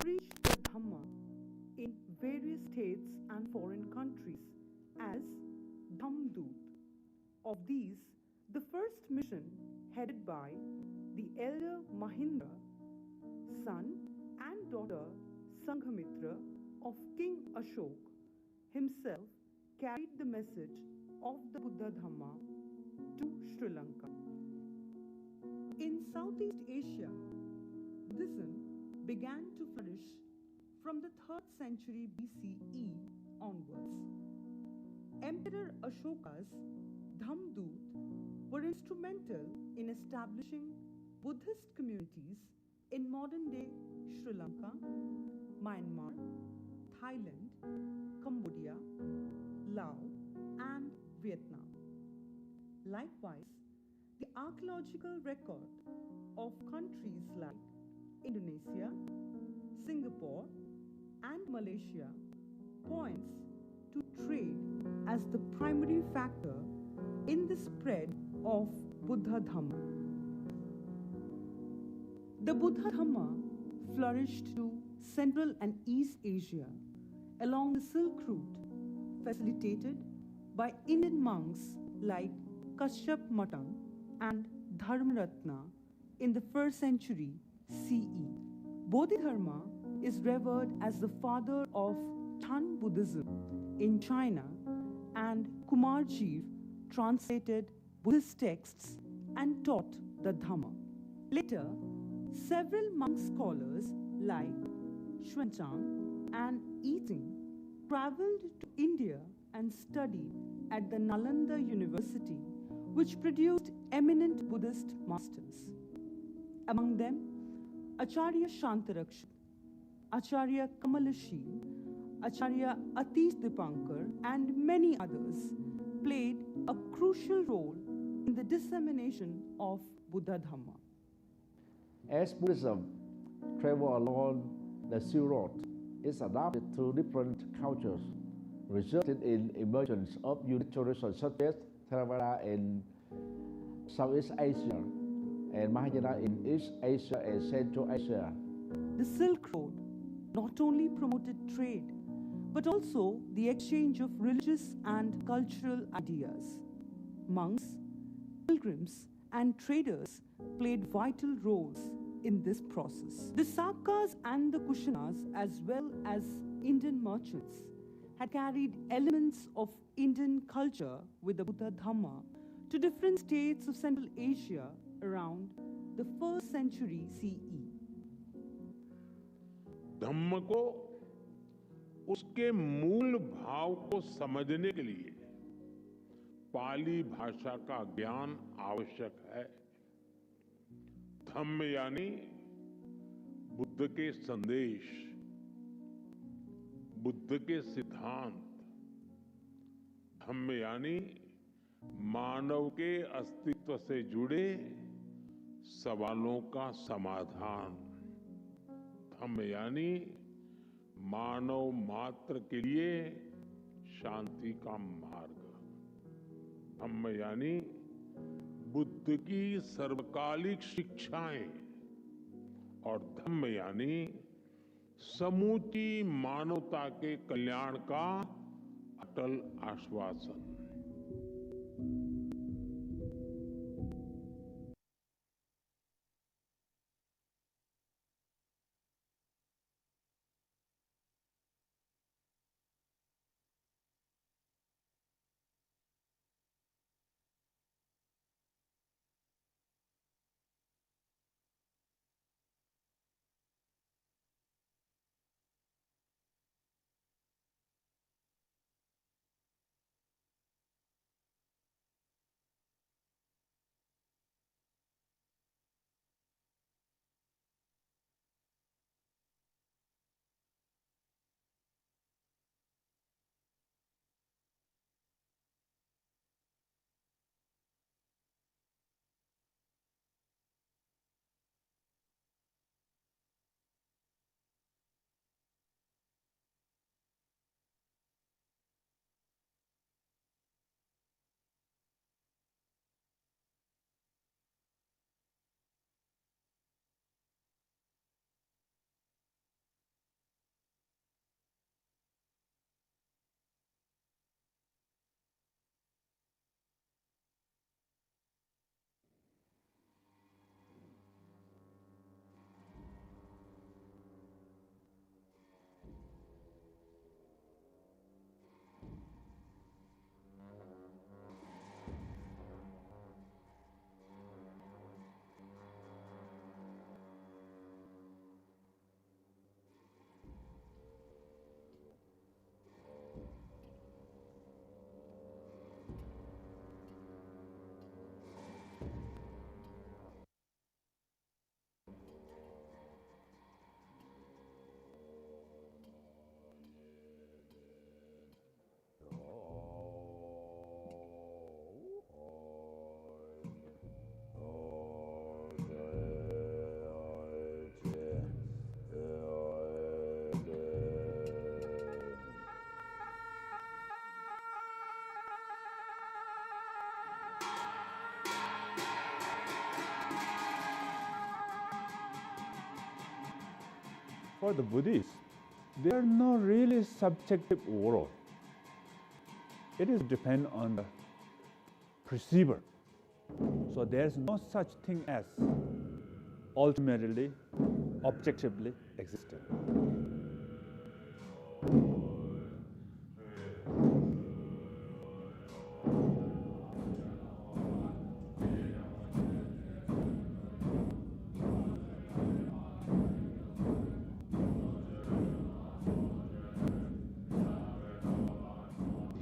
preached the Dhamma in various states and foreign countries as Dhamdut. Of these, the first mission, headed by the elder Mahinda, son and daughter Sanghamitra of King Ashok, himself carried the message of the Buddha Dharma to Sri Lanka. In Southeast Asia, Buddhism began to flourish from the 3rd century BCE onwards. Emperor Ashoka's Dhamdut were instrumental in establishing Buddhist communities in modern-day Sri Lanka, Myanmar, Thailand, Cambodia, Laos, and Vietnam. Likewise, the archaeological record of countries like Indonesia, Singapore, and Malaysia points to trade as the primary factor in the spread of Buddha Dharma. The Buddha Dharma flourished to Central and East Asia along the Silk Route, facilitated by Indian monks like Kashyap Matang and Dharmaratna in the 1st century CE. Bodhidharma is revered as the father of Tan Buddhism in China, and Kumarjiv translated Buddhist texts and taught the Dhamma. Later, several monk scholars like Xuanzang and Yiting traveled to India and studied at the Nalanda University, which produced eminent Buddhist masters. Among them, Acharya Shantaraksha, Acharya Kamalashil, Acharya Atish Dipankar, and many others played a crucial role in the dissemination of Buddha Dharma. As Buddhism travels along the Silk Road, it adapted to different cultures, resulting in emergence of unique traditions such as Theravada in Southeast Asia and Mahayana in East Asia and Central Asia. The Silk Road not only promoted trade, but also the exchange of religious and cultural ideas. Monks, pilgrims, and traders played vital roles in this process. The Sakas and the Kushanas, as well as Indian merchants, had carried elements of Indian culture with the Buddha Dharma to different states of Central Asia around the 1st century CE. धम्म को उसके मूल भाव को समझने के लिए पाली भाषा का ज्ञान आवश्यक है। धम्म यानी बुद्ध के संदेश, बुद्ध के सिद्धांत। धम्म यानी मानव के अस्तित्व से जुड़े सवालों का समाधान। धम्म यानी मानव मात्र के लिए शांति का मार्ग। धम्म यानी बुद्ध की सर्वकालिक शिक्षाएं, और धम्म यानी समूची मानवता के कल्याण का अटल आश्वासन। For the Buddhists, there are no really subjective world. It is depend on the perceiver. So there's no such thing as ultimately, objectively existent.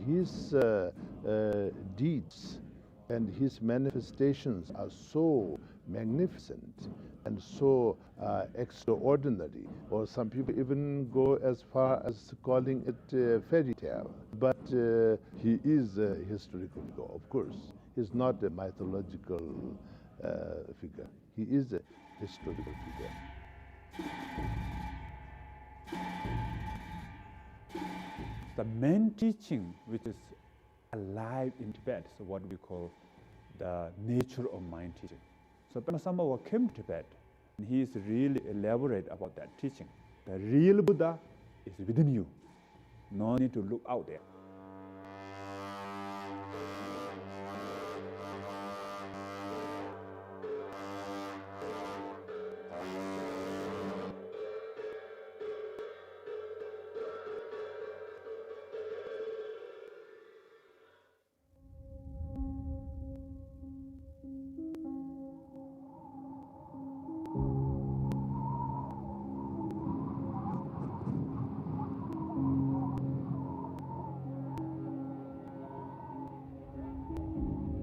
His deeds and his manifestations are so magnificent and so extraordinary, or some people even go as far as calling it a fairy tale. But he is a historical figure, of course. He's not a mythological figure. He is a historical figure. The main teaching which is alive in Tibet is what we call the nature of mind teaching. So Padmasambhava came to Tibet, and he is really elaborate about that teaching. The real Buddha is within you. No need to look out there.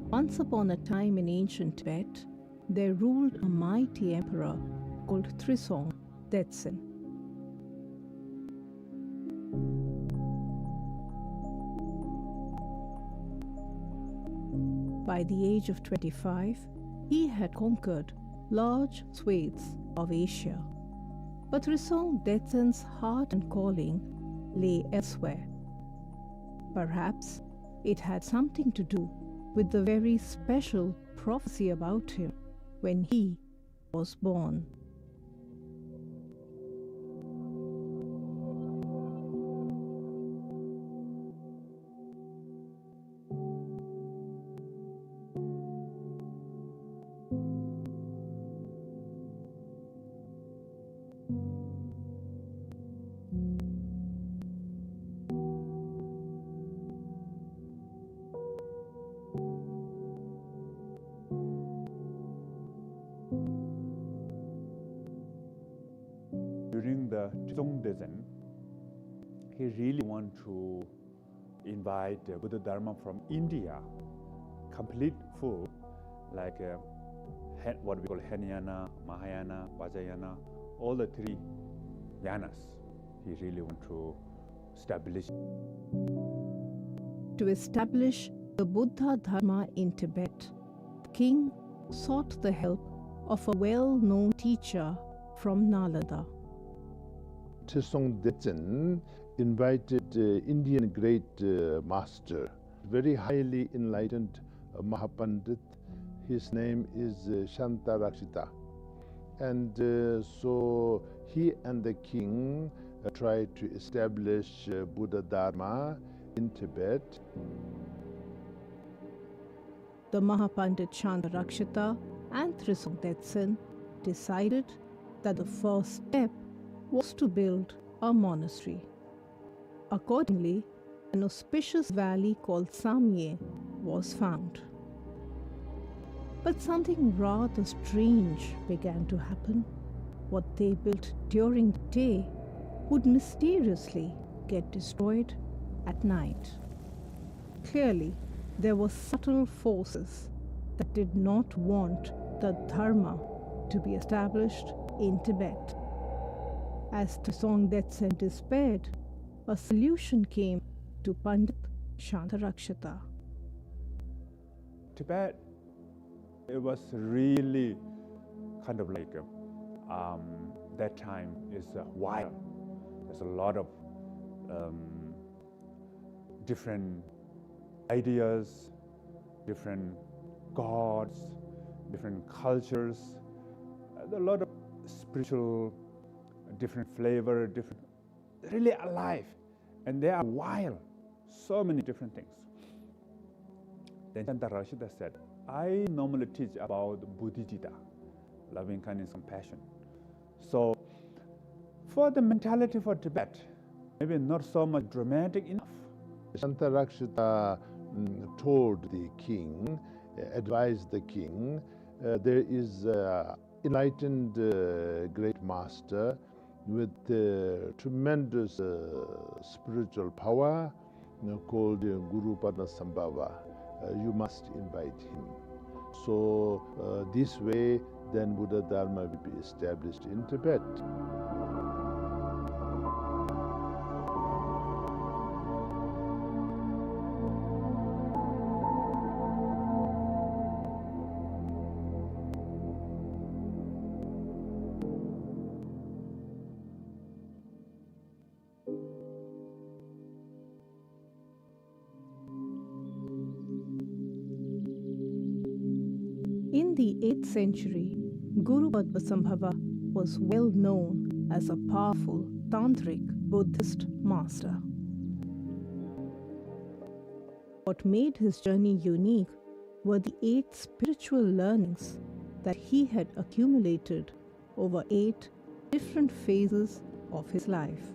Once upon a time in ancient Tibet, there ruled a mighty emperor called Trisong Detsen. By the age of 25, he had conquered large swathes of Asia. But Trisong Detsen's heart and calling lay elsewhere. Perhaps it had something to do with the very special prophecy about him when he was born. During the Trisong Detsen, he really wanted to invite the Buddha Dharma from India, complete full, like what we call Hinayana, Mahayana, Vajrayana, all the three yanas. He really wanted to establish. To establish the Buddha Dharma in Tibet, the king sought the help of a well-known teacher from Nalanda. Trisong Detsen invited Indian great master, very highly enlightened Mahapandit. His name is Shantarakshita. And so he and the king tried to establish Buddha Dharma in Tibet. The Mahapandit Shantarakshita and Trisong Detsen decided that the first step was to build a monastery. Accordingly, an auspicious valley called Samye was found. But something rather strange began to happen. What they built during the day would mysteriously get destroyed at night. Clearly, there were subtle forces that did not want the Dharma to be established in Tibet. As Trisong Detsen despaired, a solution came to Pandit Shantarakshita. Tibet, it was really kind of like that time is wild. There's a lot of different ideas, different gods, different cultures, a lot of spiritual different flavor, really alive. And they are wild, so many different things. Then Chantarashita said, I normally teach about Bodhicitta, loving kindness, compassion. So for the mentality for Tibet, maybe not so much dramatic enough. Chantarakshita told the king, advised the king, there is enlightened great master with tremendous spiritual power called Guru Padmasambhava. You must invite him. So this way, then Buddha Dharma will be established in Tibet. In the 8th century, Guru Padmasambhava was well known as a powerful Tantric Buddhist master. What made his journey unique were the 8 spiritual learnings that he had accumulated over 8 different phases of his life.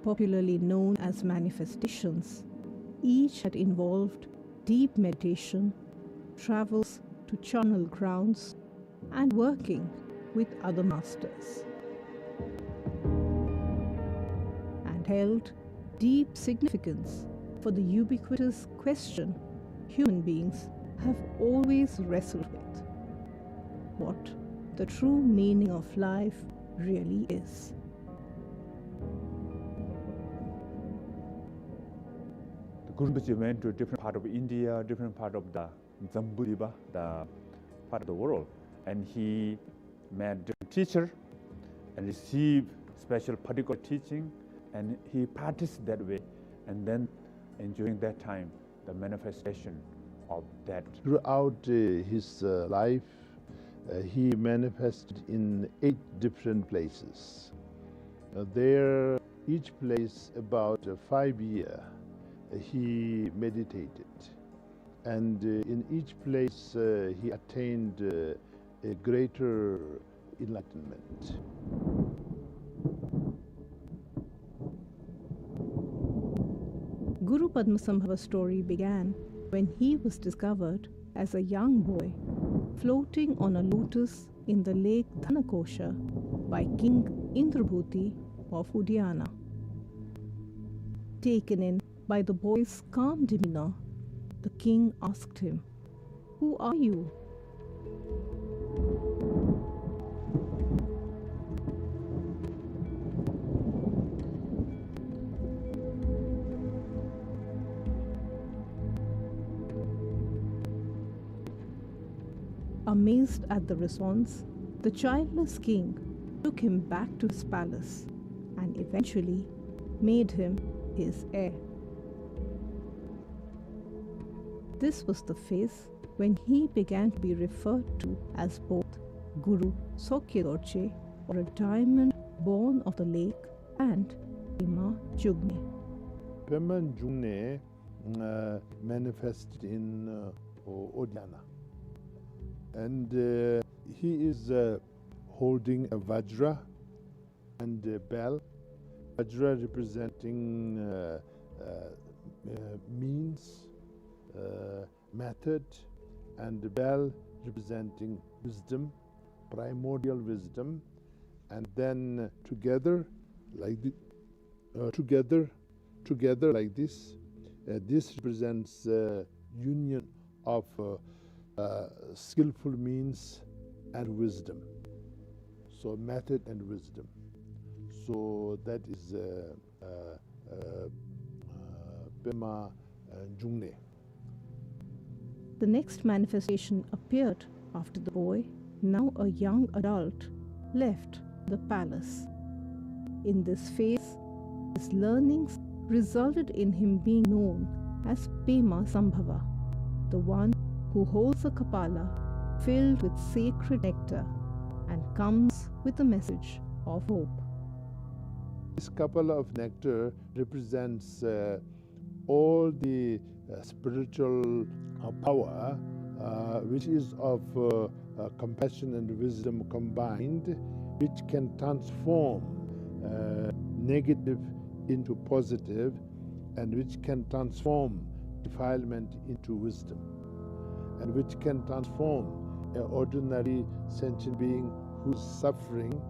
Popularly known as manifestations, each had involved deep meditation, travels to charnel grounds, and working with other masters, and held deep significance for the ubiquitous question human beings have always wrestled with: what the true meaning of life really is. The Guru went to a different part of India, different part of the Zambudiba, the part of the world, and he met different teacher and received special particular teaching, and he practiced that way, and then during that time the manifestation of that. Throughout his life, he manifested in 8 different places. There, each place about 5 years, he meditated. And in each place, he attained a greater enlightenment. Guru Padmasambhava's story began when he was discovered as a young boy floating on a lotus in the lake Dhanakosha by King Indrabhuti of Udiana. Taken in by the boy's calm demeanor, the king asked him, "Who are you?" Amazed at the response, the childless king took him back to his palace and eventually made him his heir. This was the phase when he began to be referred to as both Guru Sokyedorje, or a diamond born of the lake, and Pema Jugne. Pema Jugne manifested in Udiana. And he is holding a Vajra and a bell. Vajra representing means, method, and the bell representing wisdom, primordial wisdom. And then together like together like this. This represents union of skillful means and wisdom. So method and wisdom. So that is Pema Jugne. The next manifestation appeared after the boy, now a young adult, left the palace. In this phase, his learnings resulted in him being known as Padmasambhava, the one who holds a kapala filled with sacred nectar and comes with a message of hope. This kapala of nectar represents all the spiritual power which is of compassion and wisdom combined, which can transform negative into positive, and which can transform defilement into wisdom, and which can transform an ordinary sentient being who's suffering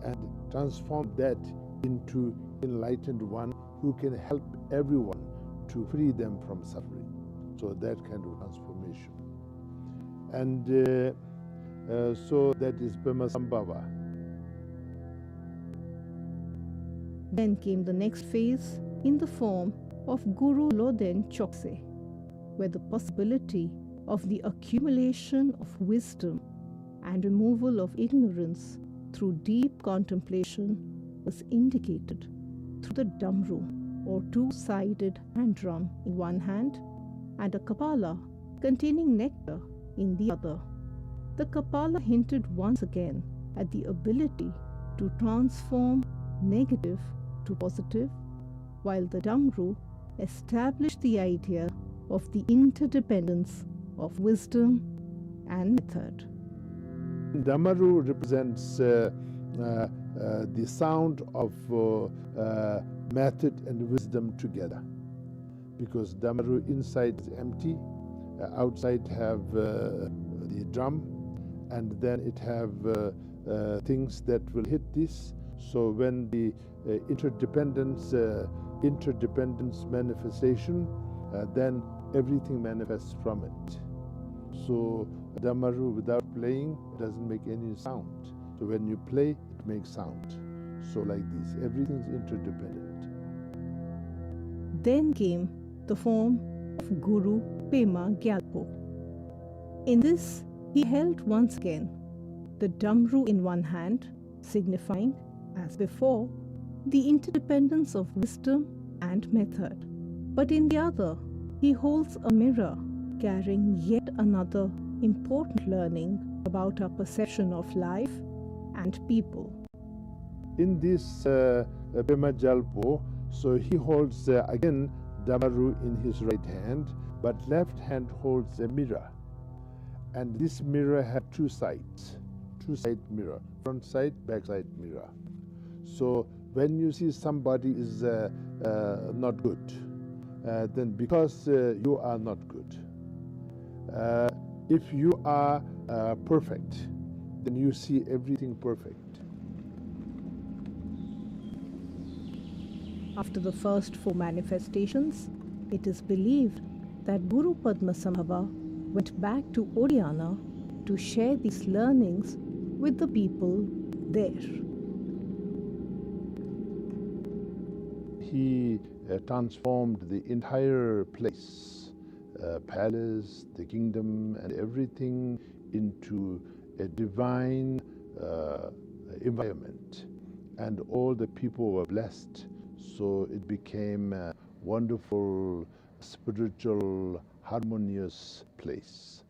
and transform that into enlightened one who can help everyone to free them from suffering. So that kind of transformation. And so that is Padmasambhava. Then came the next phase in the form of Guru Loden Chokse, where the possibility of the accumulation of wisdom and removal of ignorance through deep contemplation was indicated through the damru, or two-sided hand drum in one hand, and a kapala containing nectar in the other. The kapala hinted once again at the ability to transform negative to positive, while the damru established the idea of the interdependence of wisdom and method. Damaru represents the sound of method and wisdom together, because Damaru inside is empty, outside have the drum, and then it have things that will hit this. So when the interdependence manifestation, then everything manifests from it. So Damaru without playing doesn't make any sound. So when you play, it makes sound. So like this, everything is interdependent. Then came the form of Guru Pema Gyalpo. In this, he held once again the damru in one hand, signifying, as before, the interdependence of wisdom and method. But in the other, he holds a mirror carrying yet another important learning about our perception of life and people. In this Pema Gyalpo, so he holds again Damaru in his right hand, but left hand holds a mirror. And this mirror had two sides, two-side mirror, front side, back side mirror. So when you see somebody is not good, then because you are not good. If you are perfect, then you see everything perfect. After the first four manifestations, it is believed that Guru Padmasambhava went back to Odiyana to share these learnings with the people there. He transformed the entire place, palace, the kingdom, and everything into a divine environment. And all the people were blessed. So it became a wonderful, spiritual, harmonious place.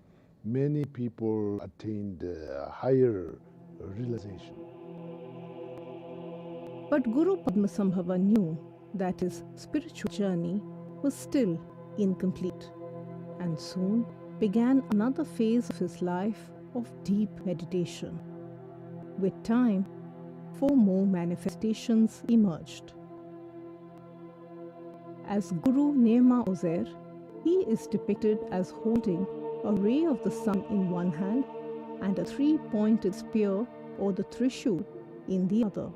Many people attained a higher realization. But Guru Padmasambhava knew that his spiritual journey was still incomplete, and soon began another phase of his life of deep meditation. With time, 4 more manifestations emerged. As Guru Nema Ozer, he is depicted as holding a ray of the sun in one hand and a 3-pointed spear, or the Trishul, in the other.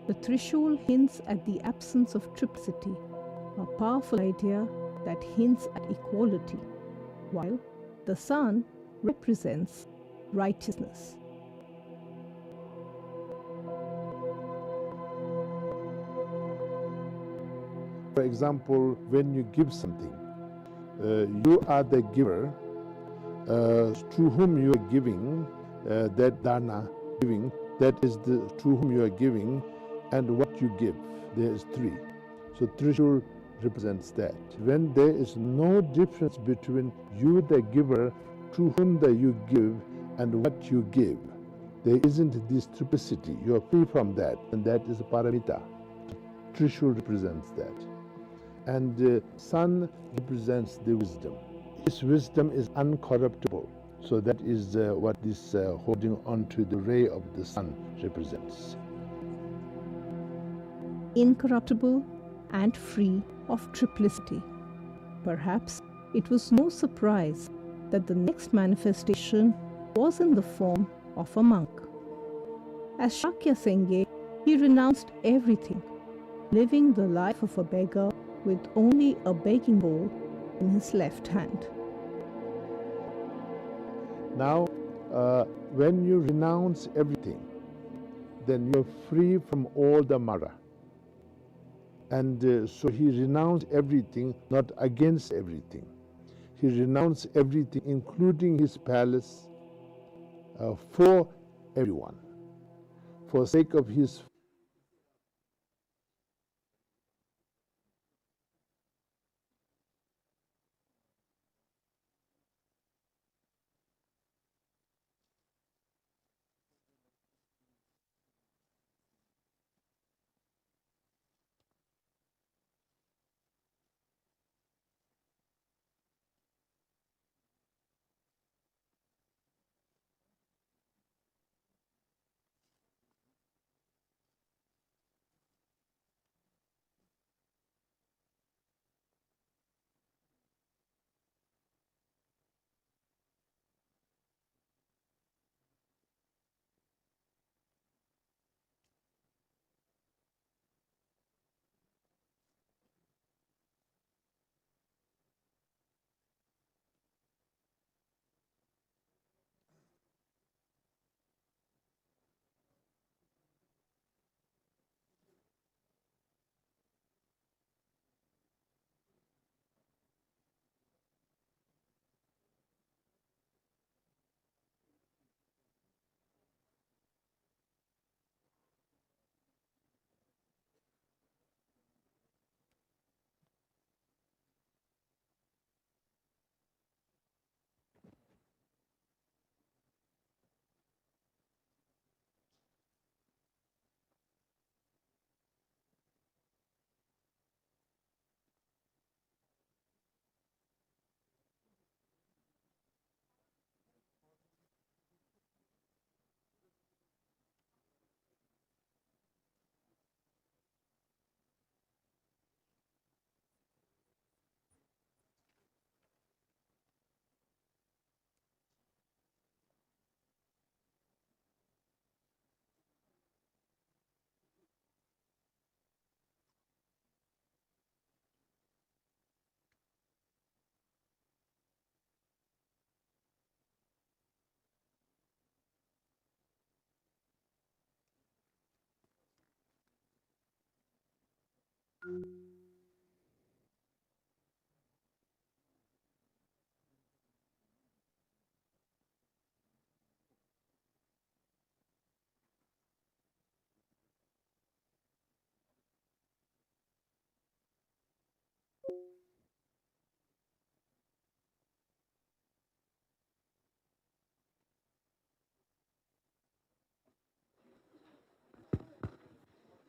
The Trishul hints at the absence of triplicity, a powerful idea that hints at equality, while the sun represents righteousness. For example, when you give something, you are the giver, to whom you are giving, that dana, giving, that is to whom you are giving, and what you give. There is 3. So Trishul represents that. When there is no difference between you, the giver, to whom you give, and what you give, There isn't this triplicity. You are free from that, and that is paramita. Trishul represents that. And the sun represents the wisdom. His wisdom is uncorruptible. So that is what this holding on to the ray of the sun represents. Incorruptible and free of triplicity. Perhaps it was no surprise that the next manifestation was in the form of a monk. As Shakya Senge, he renounced everything, living the life of a beggar with only a begging bowl in his left hand. Now, when you renounce everything, then you're free from all the Mara. And so he renounced everything, not against everything. He renounced everything, including his palace, for everyone, for sake of his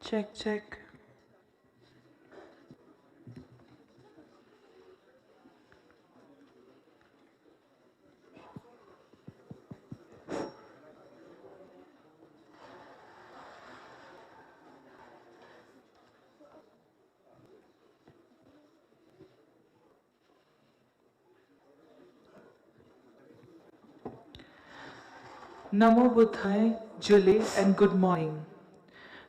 Check, check. Namo Buddhaya, Jule, and good morning.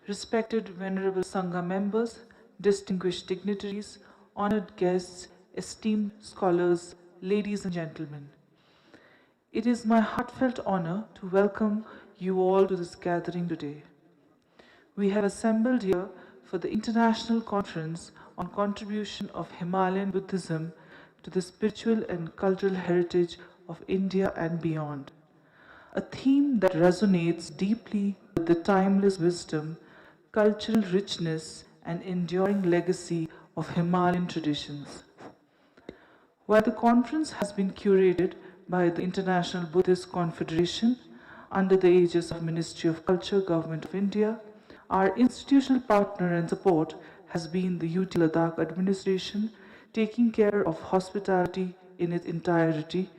Respected Venerable Sangha members, distinguished dignitaries, honored guests, esteemed scholars, ladies and gentlemen. It is my heartfelt honor to welcome you all to this gathering today. We have assembled here for the International Conference on Contribution of Himalayan Buddhism to the Spiritual and Cultural Heritage of India and beyond, a theme that resonates deeply with the timeless wisdom, cultural richness, and enduring legacy of Himalayan traditions. While the conference has been curated by the International Buddhist Confederation, under the aegis of Ministry of Culture, Government of India. Our institutional partner and support has been the UT Ladakh administration, taking care of hospitality in its entirety,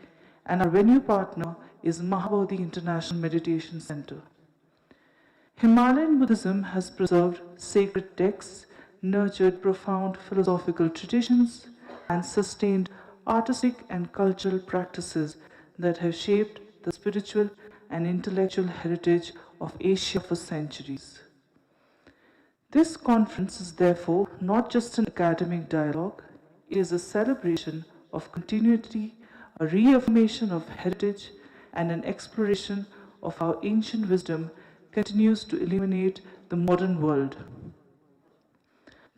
and our venue partner is Mahabodhi International Meditation Center. Himalayan Buddhism has preserved sacred texts, nurtured profound philosophical traditions, and sustained artistic and cultural practices that have shaped the spiritual and intellectual heritage of Asia for centuries. This conference is therefore not just an academic dialogue, it is a celebration of continuity, a reaffirmation of heritage, and an exploration of how ancient wisdom continues to illuminate the modern world.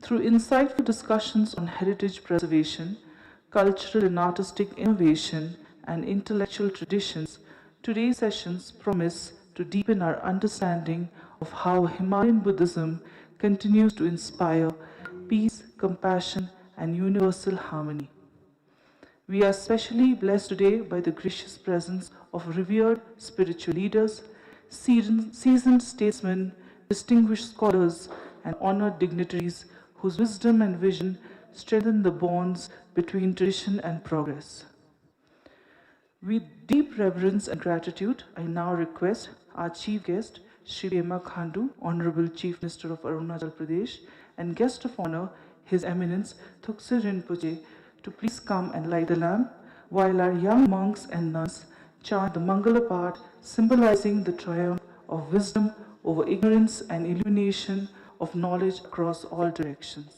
Through insightful discussions on heritage preservation, cultural and artistic innovation, and intellectual traditions, today's sessions promise to deepen our understanding of how Himalayan Buddhism continues to inspire peace, compassion, and universal harmony. We are especially blessed today by the gracious presence of revered spiritual leaders, seasoned statesmen, distinguished scholars, and honored dignitaries whose wisdom and vision strengthen the bonds between tradition and progress. With deep reverence and gratitude, I now request our chief guest, Shri Pema Khandu, Honorable Chief Minister of Arunachal Pradesh, and guest of honor, His Eminence Thuksir Rinpoche, to please come and light the lamp while our young monks and nuns chant the Mangala part, symbolizing the triumph of wisdom over ignorance and illumination of knowledge across all directions.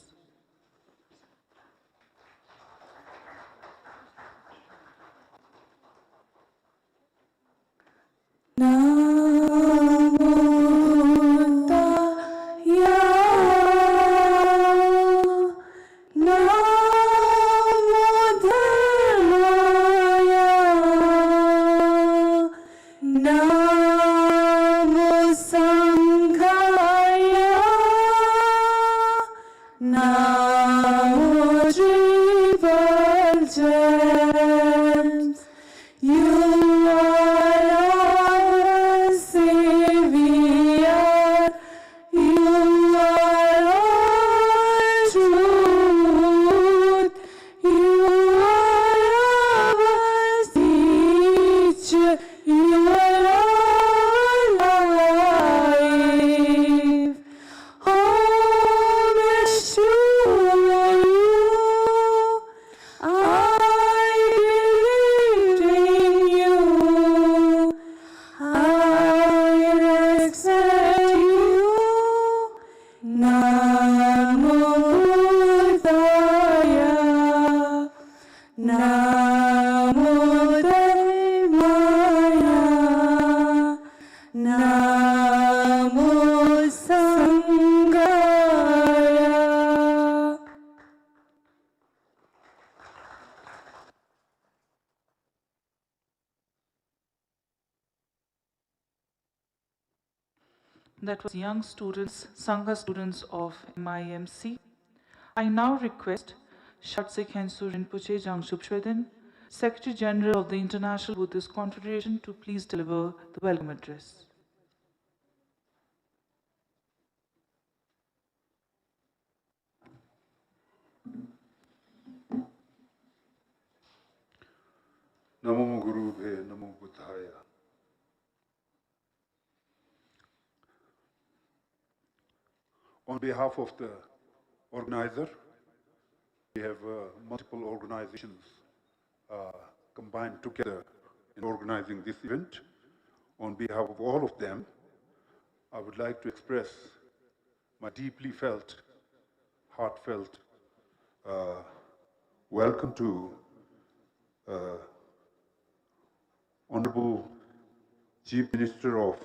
That was young students, Sangha students of MIMC. I now request Shatse Khyentse Rinpoche Jangshub Shweden, Secretary General of the International Buddhist Confederation, to please deliver the welcome address. Namo Gurubhe, Namo Buddhaya. On behalf of the organizer, we have multiple organizations combined together in organizing this event. On behalf of all of them, I would like to express my deeply felt, heartfelt welcome to Honorable Chief Minister of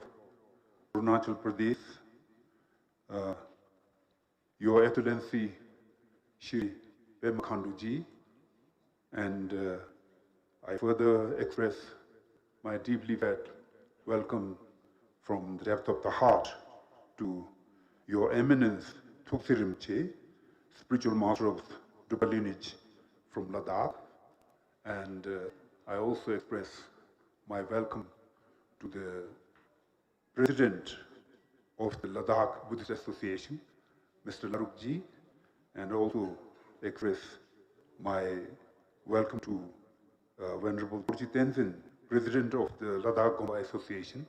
Arunachal Pradesh, Your Excellency Shri Pema Khandu Ji, and I further express my deeply felt welcome from the depth of the heart to Your Eminence Thuksir Rinpoche, Spiritual Master of Drupal lineage from Ladakh, and I also express my welcome to the President of the Ladakh Buddhist Association, Mr. Larukji, and also express my welcome to Venerable Dorji Tenzin, President of the Ladakh Gompa Association,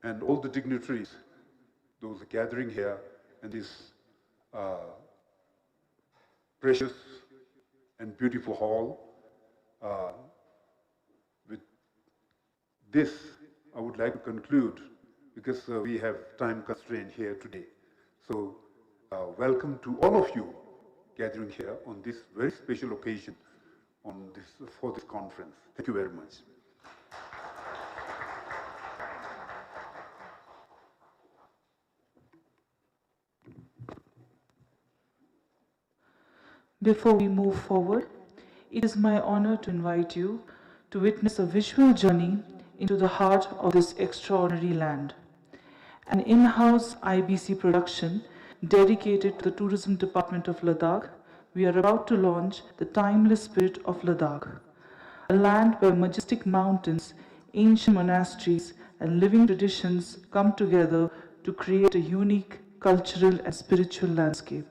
and all the dignitaries, those gathering here in this precious and beautiful hall. With this, I would like to conclude because we have time constraint here today. So welcome to all of you gathering here on this very special occasion for this conference. Thank you very much. Before we move forward, it is my honor to invite you to witness a visual journey into the heart of this extraordinary land. An in-house IBC production dedicated to the Tourism Department of Ladakh, we are about to launch The Timeless Spirit of Ladakh, a land where majestic mountains, ancient monasteries, and living traditions come together to create a unique cultural and spiritual landscape.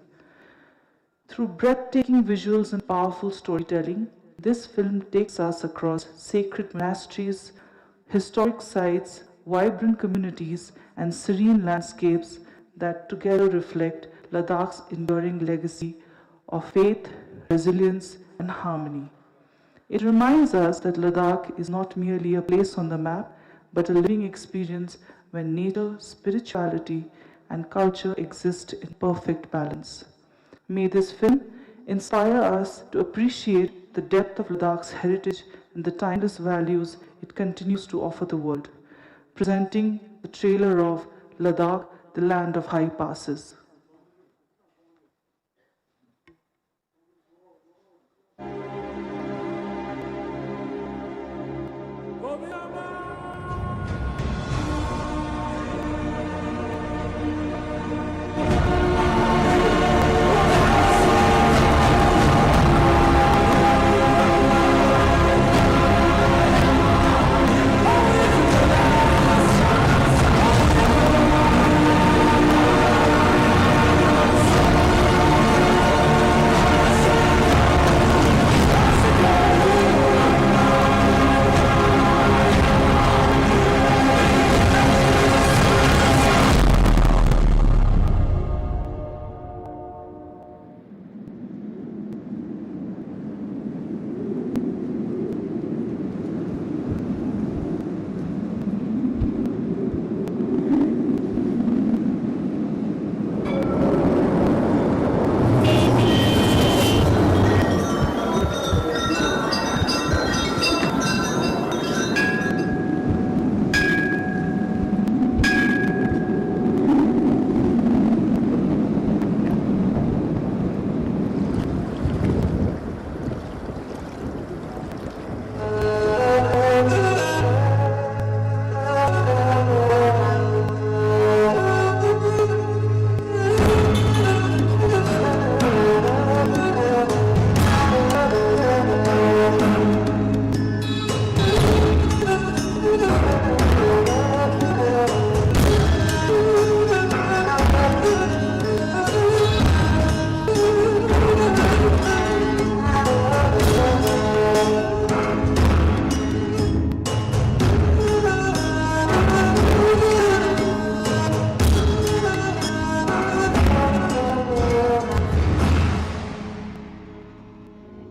Through breathtaking visuals and powerful storytelling, this film takes us across sacred monasteries, historic sites, vibrant communities, and serene landscapes that together reflect Ladakh's enduring legacy of faith, resilience, and harmony. It reminds us that Ladakh is not merely a place on the map, but a living experience where nature, spirituality, and culture exist in perfect balance. May this film inspire us to appreciate the depth of Ladakh's heritage and the timeless values it continues to offer the world. Presenting the trailer of Ladakh, the Land of High Passes.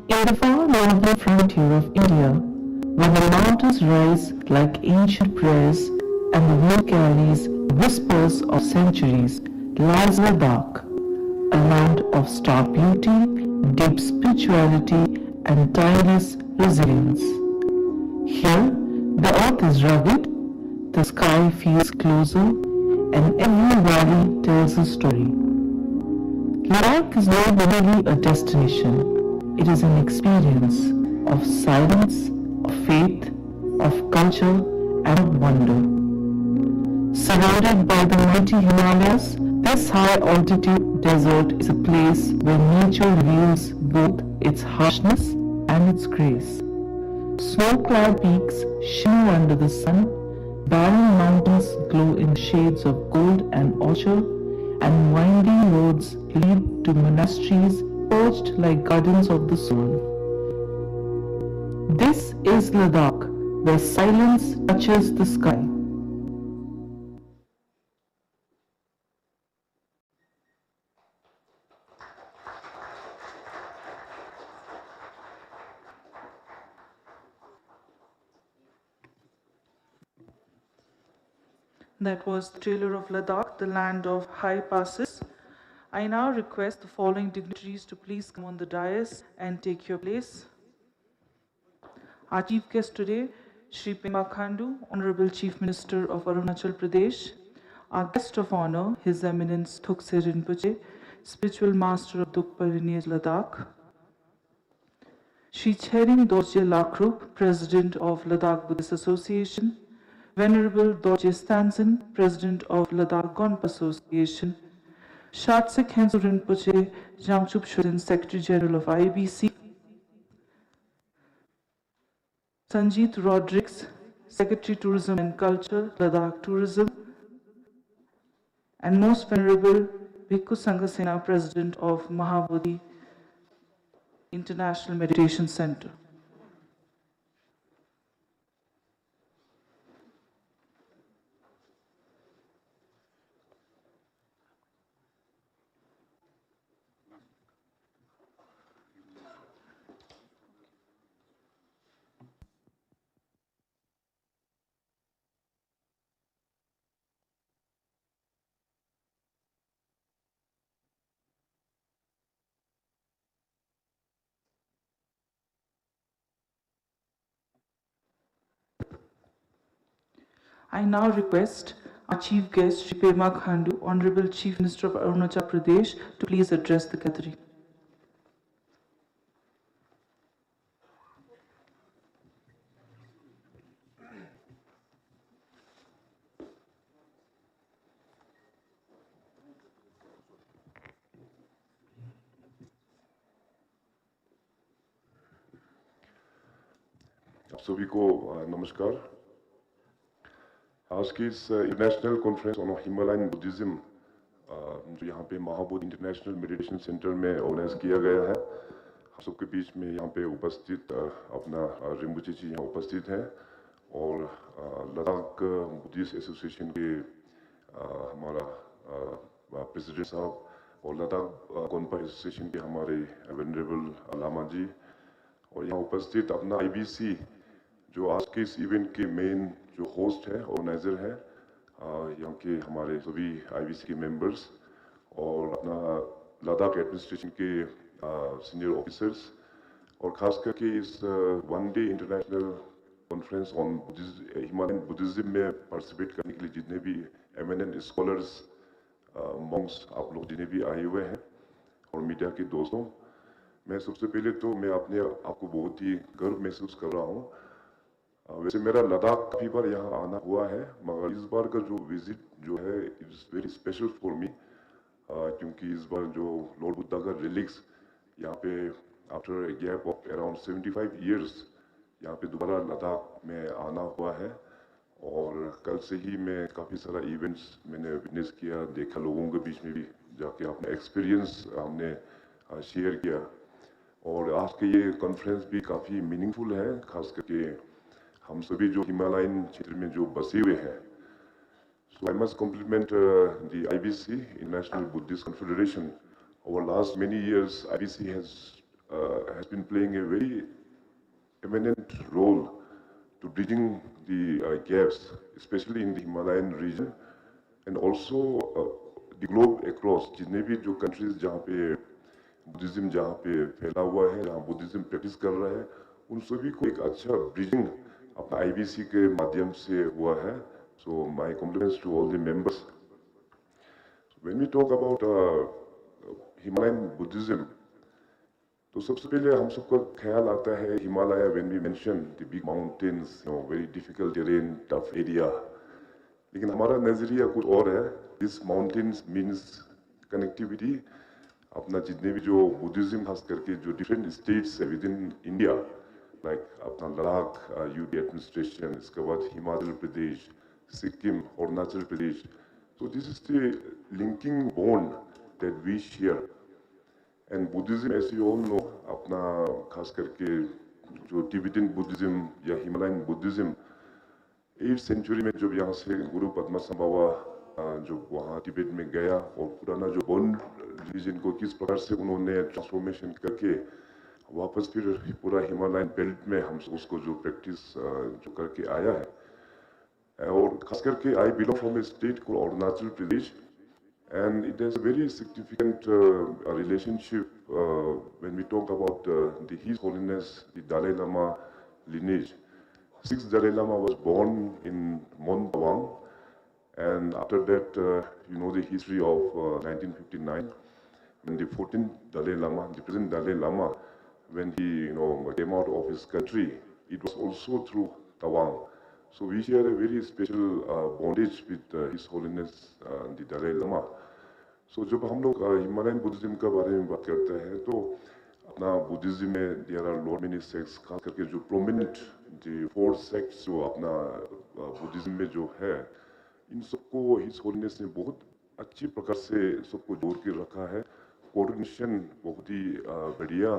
In the far northern frontier of India, where the mountains rise like ancient prayers and the wind carries whispers of centuries, lies Ladakh, a land of stark beauty, deep spirituality, and timeless resilience. Here, the earth is rugged, the sky feels closer, and every valley tells a story. Ladakh is not merely a destination. It is an experience of silence, of faith, of culture, and of wonder. Surrounded by the mighty Himalayas, this high-altitude desert is a place where nature reveals both its harshness and its grace. Snow-clad peaks shimmer under the sun, Barren mountains glow in shades of gold and ochre, and winding roads lead to monasteries perched like gardens of the soul. This is Ladakh, where silence touches the sky. That was the trailer of Ladakh, the land of high passes. I now request the following dignitaries to please come on the dais and take your place. Our chief guest today, Sri Pema Khandu, Honorable Chief Minister of Arunachal Pradesh. Our guest of honor, His Eminence Thukse Rinpoche, Spiritual Master of Dukpa lineage Ladakh. Shri Chering Dorje Lakrup, President of Ladakh Buddhist Association. Venerable Dorje Stanzen, President of Ladakh Gonpa Association. Shatsik Hensu Rinpoche, Jangchup Shuden, Secretary General of IBC. Sanjeet Rodrigues, Secretary Tourism and Culture, Ladakh Tourism. And Most Venerable Bhikkhu Sanghasena, President of Mahabodhi International Meditation Center. I now request our chief guest, Sri Pema Khandu, Honorable Chief Minister of Arunachal Pradesh, to please address the gathering. आप सभी को नमस्कार। आज की इस international conference on Himalayan Buddhism जो यहाँ पे महाबोधि इंटरनेशनल मेडिटेशन सेंटर में ऑर्गेनाइज किया गया है, हम सबके बीच में यहाँ पे उपस्थित अपना रिम्पोचे जी यहाँ उपस्थित हैं और लद्दाख बुद्धिस्ट एसोसिएशन के हमारा प्रेसिडेंट साहब और लद्दाख गोनपा एसोसिएशन के हमारे वेनरेबल लामा जी और यहाँ उपस्थित अपना IBC जो आज के इस इवेंट के मेन जो होस्ट है ऑर्गेनाइजर है, यहाँ के हमारे सभी IBC के मेंबर्स और अपना लद्दाख एडमिनिस्ट्रेशन के सीनियर ऑफिसर्स और खास करके इस one day international conference on Himalayan Buddhism में पार्टिसिपेट करने के लिए जितने भी एमिनेंट स्कॉलर्स मॉन्क्स आप लोग जितने भी आए हुए हैं और मीडिया के दोस्तों, मैं सबसे पहले तो मैं अपने आपको बहुत ही गर्व महसूस कर रहा हूँ। वैसे मेरा लद्दाख काफ़ी बार यहाँ आना हुआ है, मगर इस बार का जो विजिट जो है it's very special for me, क्योंकि इस बार जो लॉर्ड बुद्धा का रिलिक्स यहाँ पे after a gap of around 75 years यहाँ पे दोबारा लद्दाख में आना हुआ है और कल से ही मैं काफ़ी सारा इवेंट्स मैंने विटनेस किया, देखा लोगों के बीच में भी जाके अपना एक्सपीरियंस हमने शेयर किया और आज के ये कॉन्फ्रेंस भी काफ़ी मीनिंगफुल है, खास करके हम सभी जो हिमालयन क्षेत्र में जो बसे हुए हैं। So I must compliment the IBC, International Buddhist Confederation. Over last many years, IBC has been playing a very eminent role to bridging the gaps, especially in the Himalayan region, and also the globe across. जितने भी जो countries जहाँ पे Buddhism जहाँ पे फैला हुआ है, जहाँ बुद्धिज्म प्रैक्टिस कर रहा है, उन सभी को एक अच्छा ब्रिजिंग अपना IBC के माध्यम से हुआ है. So my compliments to all the members. So when we talk about Himalayan Buddhism, तो सबसे पहले हम सबका ख्याल आता है Himalaya. When we mention the big mountains, very difficult terrain, tough area. लेकिन हमारा नजरिया कुछ और है. This mountains means connectivity. अपना जितने भी जो बुद्धिज्म खास करके जो डिफरेंट स्टेट्स है विद इन इंडिया, लाइक अपना लद्दाख यूटी एडमिनिस्ट्रेशन, इसके बाद Himachal Pradesh, Sikkim, Arunachal Pradesh. So this is the linking bond that we share. And Buddhism, as you all know, अपना खास करके जो Tibetan Buddhism या Himalayan Buddhism 8th century में जब यहाँ से गुरु पद्मसंभवा जो वहाँ तिब्बत में गया और पुराना जो बौद्ध रिलीजन को किस प्रकार से उन्होंने ट्रांसफॉर्मेशन करके वापस फिर पूरा हिमालयन बेल्ट में हम उसको जो प्रैक्टिस जो करके आया है और खास करके I belong from A state called Arunachal Pradesh and it has a very significant relationship when we talk about His Holiness the Dalai Lama lineage. 6th Dalai Lama was born in Mon Tawang, and after that you know the history of 1959 when the 14th Dalai Lama, the present Dalai Lama, when he came out of his country, it was also through Tawang. So we share a very special bondage with His Holiness the Dalai Lama. So जब हम लोग Himalayan Buddhism के बारे में बात करते हैं तो अपना बुद्धिज्म में there are lot many sects, खास करके जो प्रोमिनेंट जो 4 सेक्ट्स जो अपना बुद्धिज्म में जो है, इन सबको हिज होलीनेस ने बहुत अच्छी प्रकार से सबको जोड़ के रखा है. कोऑर्डिनेशन बहुत ही बढ़िया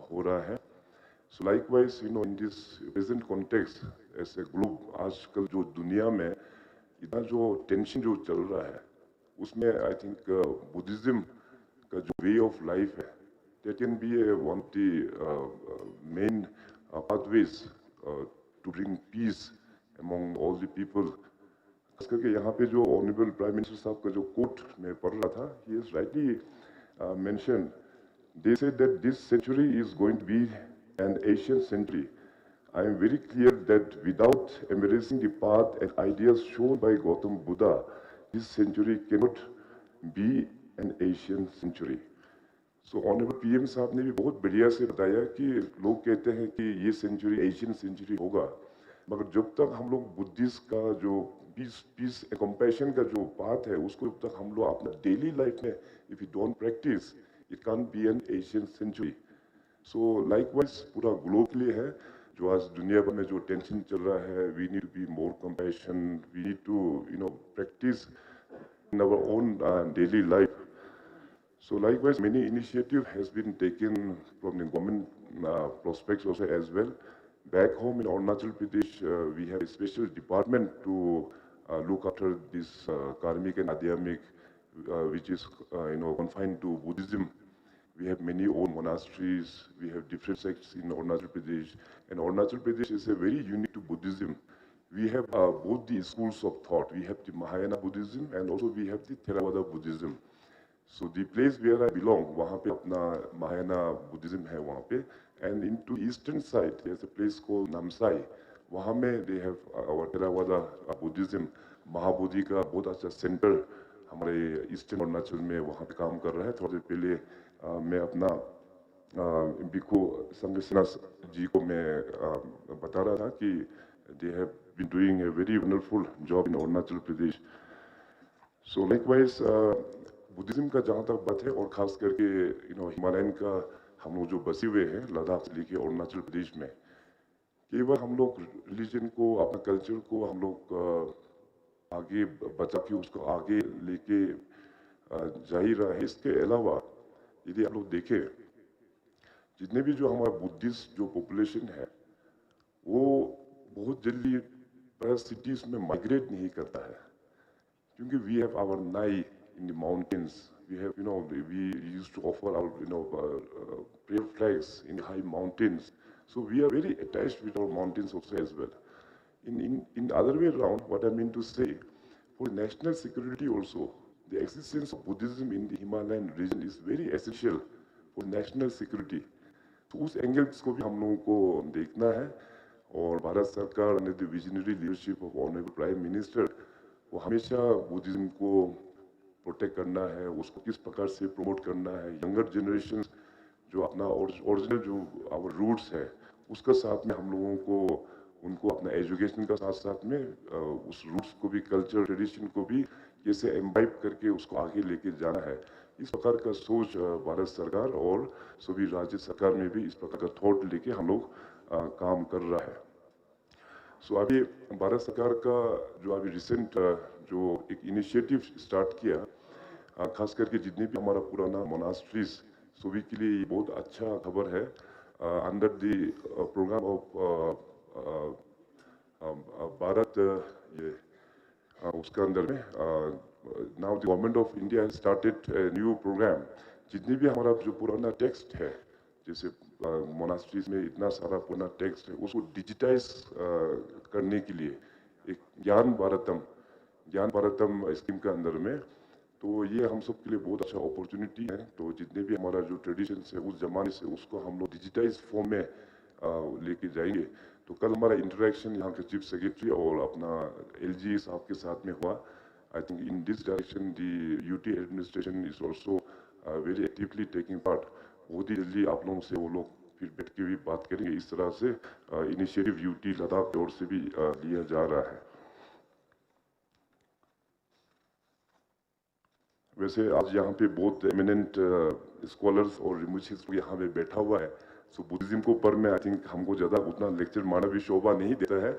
हो रहा है. So likewise, in this present context, as a globe, आजकल जो दुनिया में इतना जो टेंशन जो चल रहा है, उसमें I think बुद्धिज्म का जो वे ऑफ लाइफ है, that can be one of the main pathways to bring peace among all the people. खास करके यहाँ पे जो ऑनरेबल प्राइम मिनिस्टर साहब का जो कोट में पढ़ रहा था, he has rightly mentioned, they said that this century is going to be an ancient century. I am very clear that without embracing the path and ideas shown by Gautam Buddha, this century cannot be an ancient century. So Honorable PM साहब ने भी बहुत बढ़िया से बताया कि लोग कहते हैं कि ये सेंचुरी एशियन सेंचुरी होगा, मगर जब तक हम लोग बुद्धिस्ट का जो पीस कंपैशन का जो बात है उसको जब तक हम लोग अपना डेली लाइफ में if we don't practice, it can't be an ancient century. So likewise पूरा ग्लोब के लिए है, जो आज दुनिया भर में जो टेंशन चल रहा है, we need to be more compassion, we need to practice in our own daily life. So likewise many initiative has been taken from the government prospects also as well. Back home in Arunachal Pradesh, we have a special department to look after this karmic and adhyamic, which is confined to Buddhism. We have many own monasteries, we have different sects in Arunachal Pradesh, and Arunachal Pradesh is a very unique to Buddhism. We have both the schools of thought. We have the Mahayana Buddhism and also we have the Theravada Buddhism. So the place where I belong, वहाँ पे अपना Mahayana Buddhism है वहाँ पे, and into eastern side there's a place called Namsai. वहाँ में they have our Theravada Buddhism. Mahabodhi का बहुत अच्छा center हमारे ईस्टर्न अरुणाचल में वहाँ पे काम कर रहा है. थोड़ी देर पहले मैं अपना बिको संगसेना जी को मैं बता रहा था कि they have been doing a very wonderful job in Arunachal Pradesh. So likewise Buddhism का जहाँ तक बात है और खास करके हिमालयन का हम लोग जो बसे हुए हैं लद्दाख से लेके अरुणाचल प्रदेश में, केवल हम लोग रिलीजन को अपना कल्चर को हम लोग आगे बचा के उसको आगे लेके जा ही रहा है. इसके अलावा यदि आप लोग देखें जितने भी जो हमारा बुद्धिस्ट जो पॉपुलेशन है वो बहुत जल्दी सिटीज में माइग्रेट नहीं करता है, क्योंकि वी हैव आवर नाई in the mountains. We have, we used to offer our, prayer flags in high mountains. So we are very attached with our mountains also as well. In the other way around, what I mean to say, for national security also, the existence of Buddhism in the Himalayan region is very essential for national security. तो उस angles को भी हम लोगों को देखना है और भारत सरकार ने the visionary leadership of honourable prime minister वो हमेशा बुद्धिज्म को प्रोटेक्ट करना है, उसको किस प्रकार से प्रमोट करना है, यंगर जनरेशन जो अपना ओरिजिनल जो आवर रूट्स है उसका साथ में हम लोगों को उनको अपना एजुकेशन का साथ साथ में उस रूट्स को भी कल्चर ट्रेडिशन को भी कैसे एम्बाइब करके उसको आगे लेके जाना है. इस प्रकार का सोच भारत सरकार और सभी राज्य सरकार में भी इस प्रकार का थॉट लेके हम लोग काम कर रहा है. सो अभी भारत सरकार का जो अभी रिसेंट जो एक इनिशिएटिव स्टार्ट किया, खास करके जितने भी हमारा पुराना मोनास्ट्रीज सभी के लिए ये बहुत अच्छा खबर है। Under the program of Bharat ये उसका अंदर में now the government of India has started a new program. जितने भी हमारा जो पुराना टेक्स्ट है, जैसे मोनास्ट्रीज में इतना सारा पुराना टेक्स्ट है, उसको डिजिटाइज करने के लिए एक ज्ञान भारतम स्कीम के अंदर में, तो ये हम सब के लिए बहुत अच्छा अपॉर्चुनिटी है। तो जितने भी हमारा जो ट्रेडिशन है उस जमाने से, उसको हम लोग डिजिटाइज फॉर्म में लेके जाएंगे। तो कल हमारा इंटरेक्शन यहाँ के चीफ सेक्रेटरी और अपना LG साहब के साथ में हुआ। I think in this direction the UT administration is also very actively taking part. बहुत ही जल्दी आप लोगों से वो लोग फिर बैठ के भी बात करेंगे। इस तरह से इनिशिएटिव UT लद्दाख की ओर से भी लिया जा रहा है। वैसे आज यहाँ पे बहुत एमिनेंट स्कॉलर्स और रिमर्चर्स यहाँ पे बैठा हुआ है। सो बुद्धिज्म को ऊपर में आई थिंक हमको ज़्यादा उतना लेक्चर मारना भी शोभा नहीं देता है।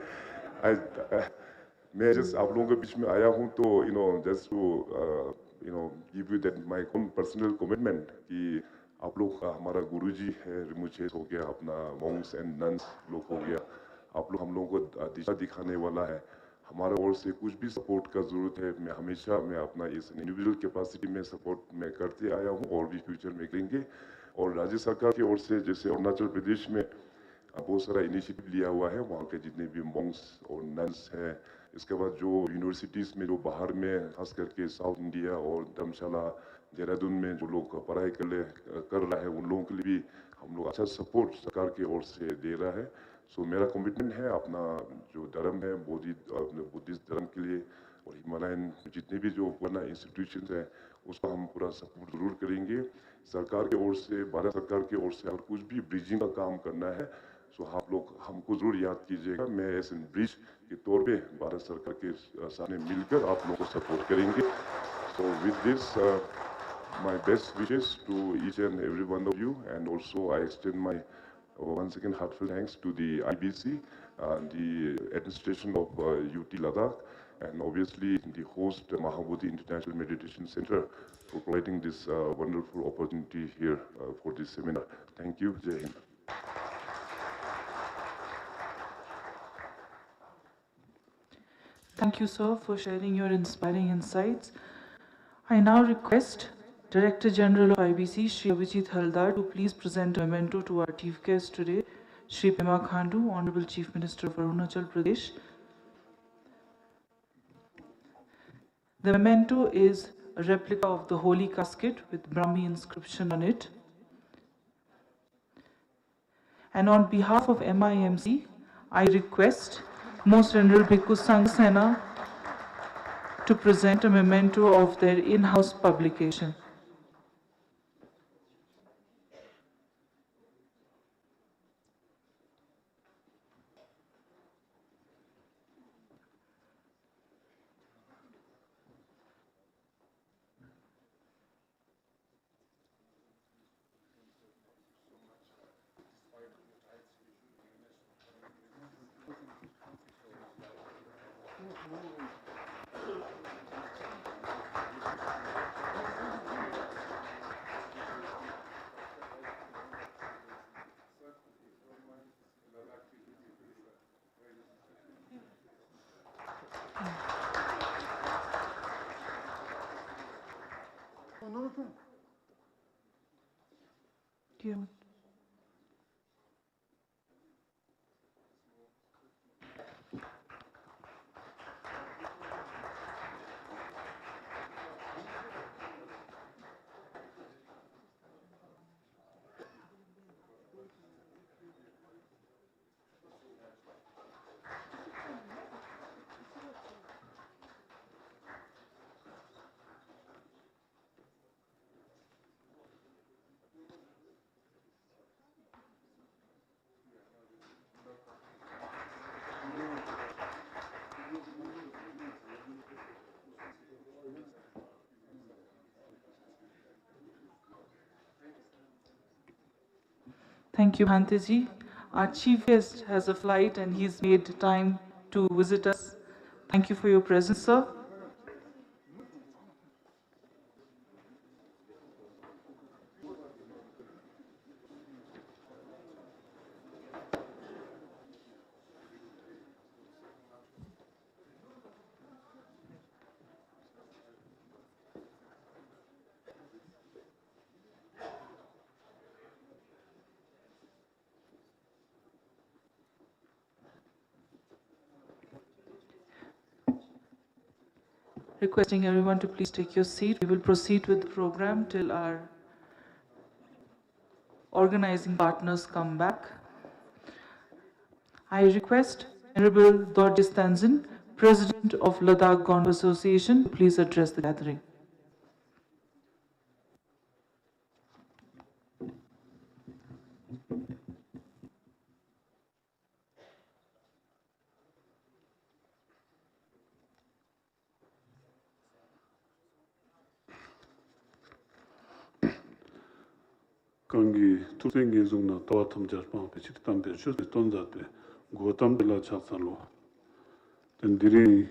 मैं जस्ट आप लोगों के बीच में आया हूँ तो just to give you that my own personal commitment कि आप लोग हमारा गुरुजी है, रिमर्चर्स हो गया, अपना मॉन्क्स एंड नन्स लोग हो गया, आप लोग हम लोगों को दिशा दिखाने वाला है। हमारा ओर से कुछ भी सपोर्ट का जरूरत है, मैं अपना इस इंडिविजुअल कैपेसिटी में सपोर्ट मैं करते आया हूँ और भी फ्यूचर में करेंगे। और राज्य सरकार की ओर से जैसे अरुणाचल प्रदेश में बहुत सारा इनिशिएटिव लिया हुआ है, वहाँ के जितने भी मॉन्क्स और नन्स हैं, इसके बाद जो यूनिवर्सिटीज़ में जो बाहर में खास करके साउथ इंडिया और धर्मशाला देहरादून में जो लोग पढ़ाई कर रहा है, उन लोगों के लिए भी हम लोग अच्छा सपोर्ट सरकार की ओर से दे रहा है। सो मेरा कमिटमेंट है अपना जो धर्म है बुद्धिस्ट धर्म के लिए और हिमालयन जितने भी जो पुराना इंस्टीट्यूशन है उसको हम पूरा सपोर्ट जरूर करेंगे। सरकार की ओर से, भारत सरकार की ओर से अगर कुछ भी ब्रिजिंग का काम करना है तो आप लोग हमको जरूर याद कीजिएगा। मैं एज एन ब्रिज के तौर पे भारत सरकार के सामने मिलकर आप लोगों को सपोर्ट करेंगे। So with this my best wishes to each and every one of you, and also I extend my once again heartfelt thanks to the IBC, the administration of UT Ladakh, and obviously the host Mahabodhi International Meditation Center for providing this wonderful opportunity here for this seminar. Thank you. Jai Hind. Thank you, sir, for sharing your inspiring insights. I now request Director General of IBC, Shri Abhijit Haldar, to please present a memento to our chief guest today, Shri Pema Khandu, Honorable Chief Minister of Arunachal Pradesh. The memento is a replica of the holy casket with Brahmi inscription on it. And on behalf of MIMC, I request Most Venerable Bhikkhu Sangh Sena to present a memento of their in-house publication. Yeah. Thank you, Bhanteji. Our chief guest has a flight and he's made time to visit us. Thank you for your presence, sir. Requesting everyone to please take your seat. We will proceed with the program till our organizing partners come back. I request Honorable Dorjes Tanzin, President of Ladakh Gonda Association, to please address the gathering. 강기 투생기 중나 도와탐 자방 비치담 베슈스 돈자데 고탐들라 차살로 된들이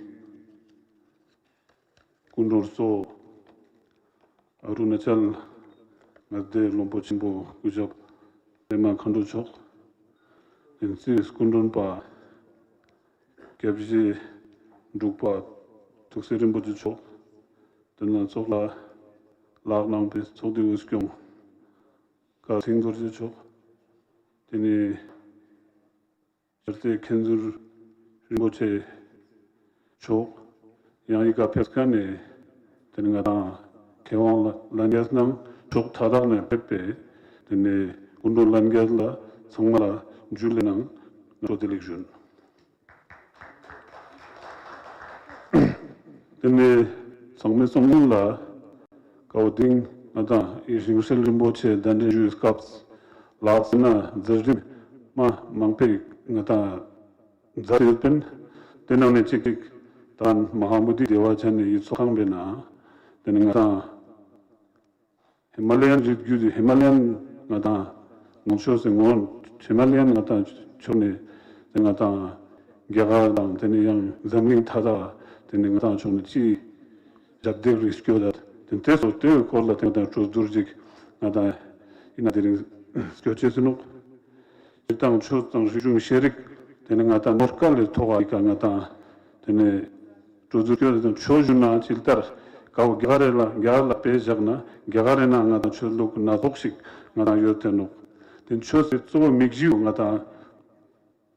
군로서 아루나찰 나데 롬포친보 구접 데마 칸도초 인시스 군론파 겹지 두파 tukserin boju chok dana chokla lagnang pe chodi uskyong ka singdorje chok dini jarte kenzur rinpoche chok yang ika peskane dini nga kewang langyasnang chok tadakne pepe dini undo langyasla sangmala julenang chodilik jun dini sangme sangmula kauding ada ishingshel rinpoche dani juice cups laksana zarjim ma mangpe ngata zarjipin denane chikik dan Mahabodhi devachane yitsokhangbena deni ngata Himalayan ngata ngshose ngon Himalayan ngata chone ngata gyagadang deni yang zamling thada deni ngata chone chi jabde riskyodat den teso te kolla tena chozdurjik ngata ina dering skyochesunuk 일단 초당 주중 쉐릭 되는 거다 노르칼을 토가니까 ngata deni 조주교는 초주나 질달 가고 게가라 페이지나 게가레나 ngata chuluk na toxic ngata yotenuk den chose so mixju ngata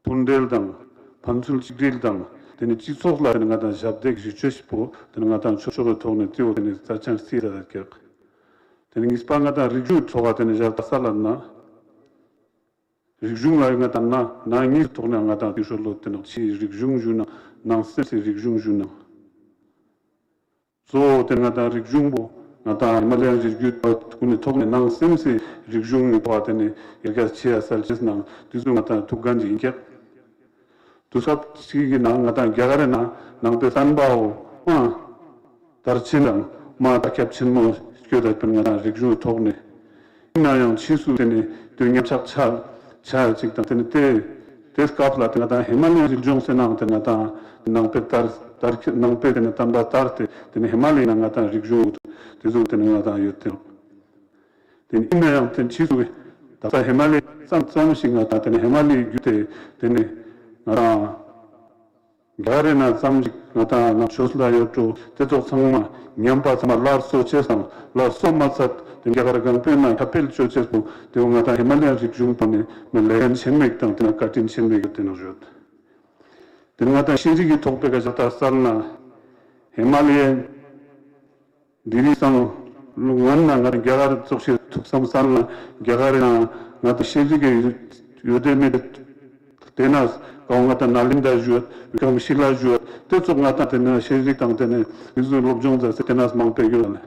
pundel당 반술 직릴당 deni 지속라 ngata 잡데 지체스포 deni ngata 초초로 통네 띄오 deni 자찬 스티라게 deni 이스파가다 리주 토가 deni 잡살았나 리중라 ngata 나 나니 통네 ngata 디솔로 deni 치 리중주나 나센스 리중주나 so deni ngata 리중보 ngata Himalayan jirgyut kuni togne nasense 리중이 toateni yerga chia salchesna dizu ngata tuganji inkek 두삽 시기 나가다 겨가래나 낭배 산바오 다르치랑 마다 캡친모 시켜다 번가나 리주 토네 나영 치수되니 등nhập 차 직당되니 때 데스카플라 때가다 히말라야 리종세나 때가다 낭배 다르 낭배되는 담바 다르테 되니 히말라야 나가다 리주 되조되는 나다 요테 되니 나영 된 치수에 다다 히말라야 산상싱가 되니 히말라야 규테 되니 나라 가레나 삼직 나타 나 쇼슬라요토 테토 상마 냠파 사마 라르소 체상 라르소 마삿 딩가가라간 페나 카펠 쇼체스포 데옹나타 히말라야 직중판에 멜레엔 쳔메익당 테나 카틴 쳔메익 테나조 데옹나타 신지기 톡베가 자타 살나 히말라야 디리상 루완나 나르 게가르 속시 툭삼 살나 게가레나 나타 신지기 요데메 tenas kaungata nalinda juat kam shila juat tetso ngata tena sherik tang tena izu lobjong za tenas mang pegyo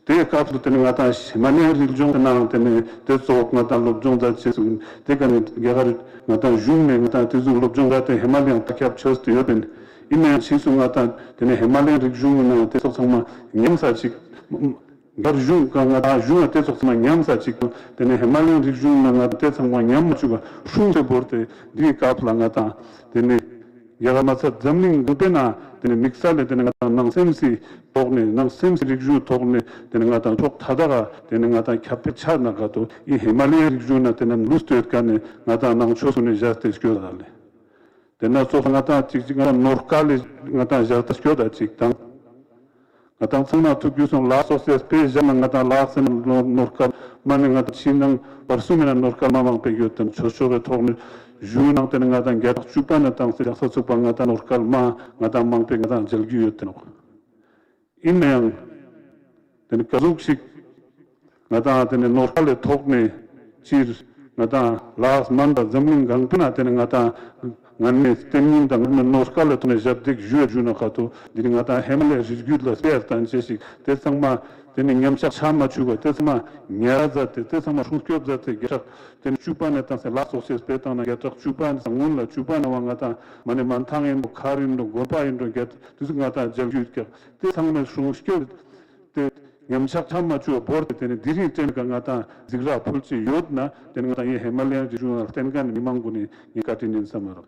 te kaplu tena ngata Himalayan religion tena tena tetso ngata lobjong za chesu te kan gegar ngata jungme ngata tezu lobjong za te Himalayan takyap chos te yoten ina chisu ngata tena Himalayan religion na tetso sangma nyamsa chik garjun kanga jun te sok ma nyam sa chik tene Himalayan region na te sang ma nyam chuga shung se borte di kap langa ta tene yagamasa zamling gupena tene mixale tene ngata nang semsi togne nang semsi rigju togne tene ngata tok thadaga tene ngata khape chana gato I Himalayan rigju na tene lustet kane ngata nang chosune jaste skyoda le tene so ngata chikjinga norkale ngata jaste skyoda chiktang ngata sangna tugyuson la soses pe jana ngata la sen norkal mane ngata chinang parsumena norkal mamang pe gyoten chochoge togne Junang tene ngata ngat chupana tang se sa chupa ngata norkal ma ngata mangpe ngata jelgi yoten ko ineng tene kazuksik ngata tene norkal thokne chir ngata last manda zamling gangpuna tene ngata nganne tenin dang norkal tone jabdik juna khato din ngata hemle jigudla sertan chesik tesangma tene nyamcha chama chugo tesma nyaraza tesma shunkyobza te gerak tene chupana ta se la soses petana gerak chupana sangunla chupana wangata mane mantangen kharin do gopain do get tusngata jagyutke tesangma shunskyob te nyamcha chama chugo borte tene diri tene gangata zigra pulchi yodna tene ngata ye Himalayan juna tengan mimanguni ikatinin samara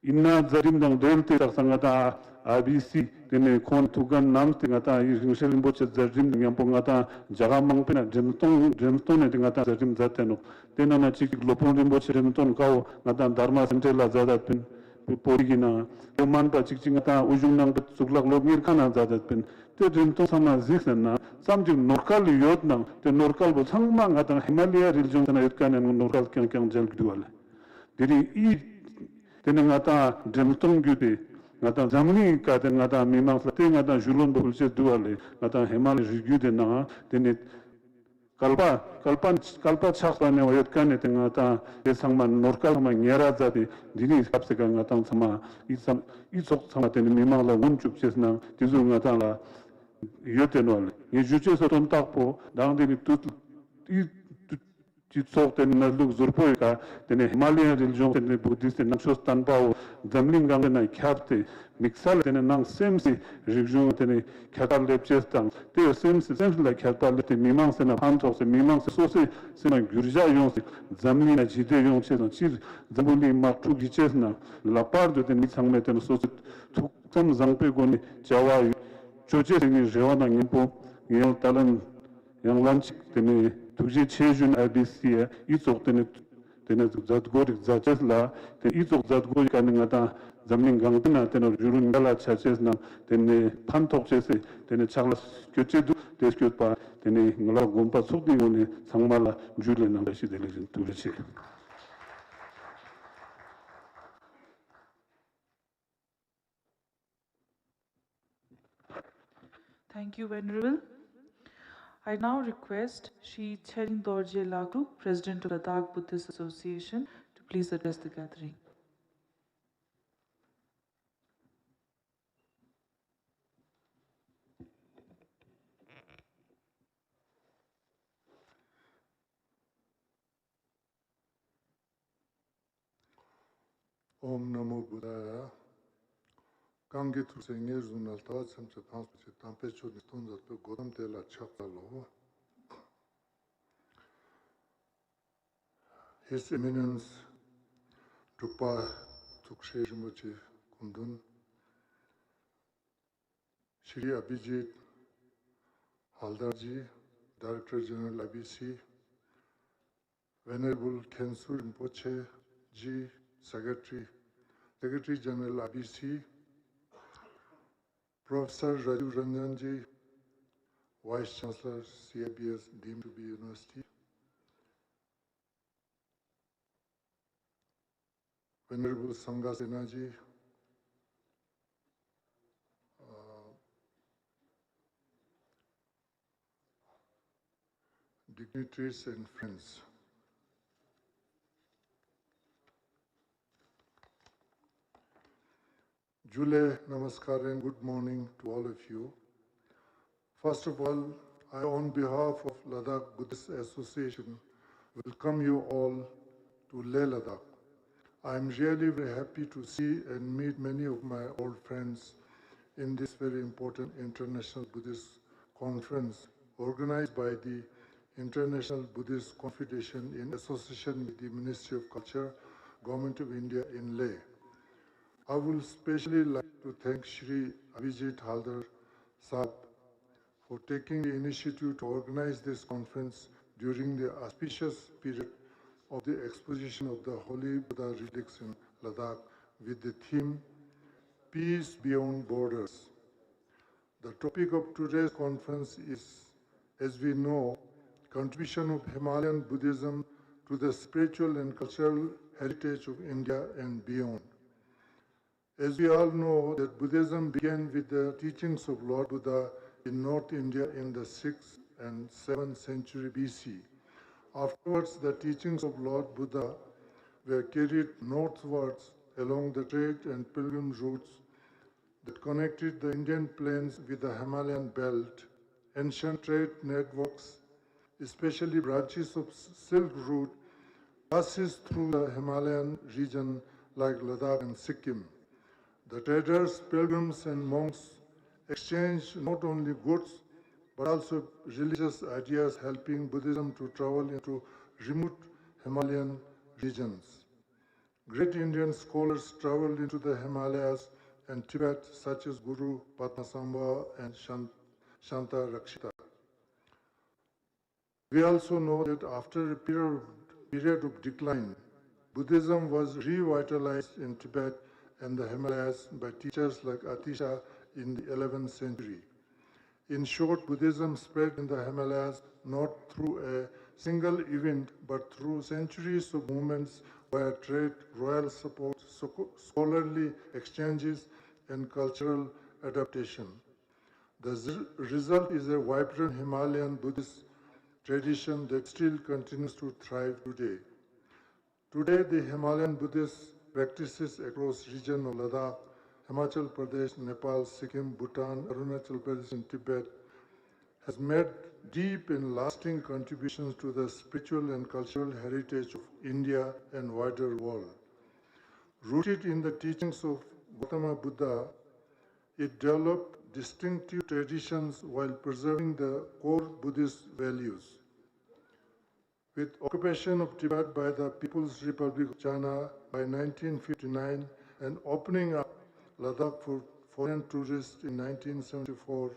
inna zarimdang delte sangata IBC tene kon tugan nam tingata Himalayan Buddhism zarim nyampongata jagamangpena jemstone tingata zarim zateno tenana chik lopon rimboche jemston kau ngata dharma center la zadat pen porigina man pa chikchingata ujungnang suklak lobmir kana zadat pen te jemston sama zixna samjing norkal yodnang te norkal bo sangmang ngata Himalaya religion na yotkan norkal kyang jel dual diri I tene ngata jemston gyude ngata zamni ka tene ngata mimang te ngata julon bulse duale ngata Himalaya gyude na tene kalpa chakpane oyot kane te ngata esangman norkal ma ngera zati dini kapseka ngata sama isok sama tene mimang la unchup chesna tizu ngata la yotenwale ye juche so ton takpo dangdeni tut Chitsok ten naluk zurpoy ka tene Himalayan religion tene Buddhist nakshos tanpao zamling gang na khyapte mixal tene nang semsi religion tene khatal lepchestang te semsi la khatal te mimang se na phantok se mimang se sose se na gurja yon se zamling na jide yon che na chir zambuli maktu giches na la part de tene sangme tene sose tukam zangpe goni chawa choche tene jewana ngimpo ngel talan yang lanch tene tuje chejun IBC izok tene zatgori zachesla te izok zatgori kaningata zamling gangtena tene jurun gala chachesna tene phantok chese tene chagla kyochedu teskyotpa tene ngala gompa sokdi ngone sangmala jule nangashi delejin turechi Thank you, Venerable. I now request Shri Cherin Dorje Lakru, President of Ladakh Buddhist Association, to please address the gathering. Om Namo Buddhaya. Kangi tu sengir zunal tawa samcha tansu tampe cho niston zato godam tela chakta lo. His Eminence Drupa Tukshe Rinpoche Kundun, Shri Abhijit Haldarji, Director General IBC, Venerable Khensu Rinpoche Ji, Secretary General IBC, Professor Raju Ranjan Ji, Vice Chancellor CIBS deemed to be University, Venerable Sangha Sena Ji, dignitaries and friends. Jule, Namaskar and good morning to all of you. First of all, I, on behalf of Ladakh Buddhist Association, welcome you all to Leh Ladakh. I am really very happy to see and meet many of my old friends in this very important International Buddhist Conference organized by the International Buddhist Confederation in association with the Ministry of Culture, Government of India in Leh. I would especially like to thank Shri Abhijit Haldar Saab for taking the initiative to organize this conference during the auspicious period of the exposition of the Holy Buddha relics in Ladakh with the theme Peace Beyond Borders. The topic of today's conference is, as we know, contribution of Himalayan Buddhism to the spiritual and cultural heritage of India and beyond. As we all know, that Buddhism began with the teachings of Lord Buddha in North India in the 6th and 7th century BC. Afterwards, the teachings of Lord Buddha were carried northwards along the trade and pilgrim routes that connected the Indian plains with the Himalayan belt. Ancient trade networks, especially branches of Silk Route, passes through the Himalayan region like Ladakh and Sikkim. The traders, pilgrims, and monks exchanged not only goods but also religious ideas, helping Buddhism to travel into remote Himalayan regions. Great Indian scholars traveled into the Himalayas and Tibet, such as Guru Padmasambhava and Shanta Rakshita. We also know that after a period of decline, Buddhism was revitalized in Tibet and the Himalayas by teachers like Atisha in the 11th century. In short, Buddhism spread in the Himalayas not through a single event, but through centuries of movements via trade, royal support, scholarly exchanges, and cultural adaptation. The result is a vibrant Himalayan Buddhist tradition that still continues to thrive today. Today, the Himalayan Buddhist practices across region of Ladakh, Himachal Pradesh, Nepal, Sikkim, Bhutan, Arunachal Pradesh, and Tibet has made deep and lasting contributions to the spiritual and cultural heritage of India and wider world. Rooted in the teachings of Gautama Buddha, it developed distinctive traditions while preserving the core Buddhist values. With occupation of Tibet by the People's Republic of China by 1959 and opening up Ladakh for foreign tourists in 1974,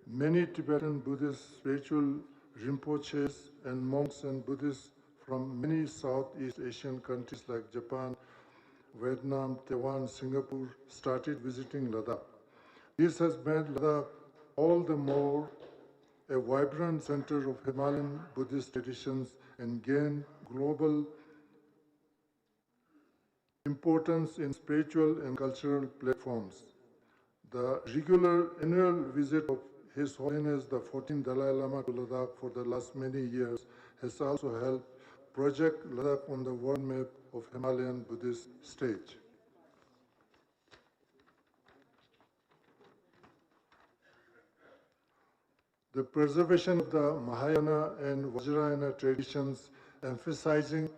many Tibetan Buddhist spiritual Rinpoches and monks and Buddhists from many Southeast Asian countries like Japan, Vietnam, Taiwan, Singapore started visiting Ladakh. This has made Ladakh all the more a vibrant center of Himalayan Buddhist traditions and gained global importance in spiritual and cultural platforms. The regular annual visit of His Holiness the 14th Dalai Lama to Ladakh for the last many years has also helped project Ladakh on the world map of Himalayan Buddhist stage. The preservation of the Mahayana and Vajrayana traditions, emphasizing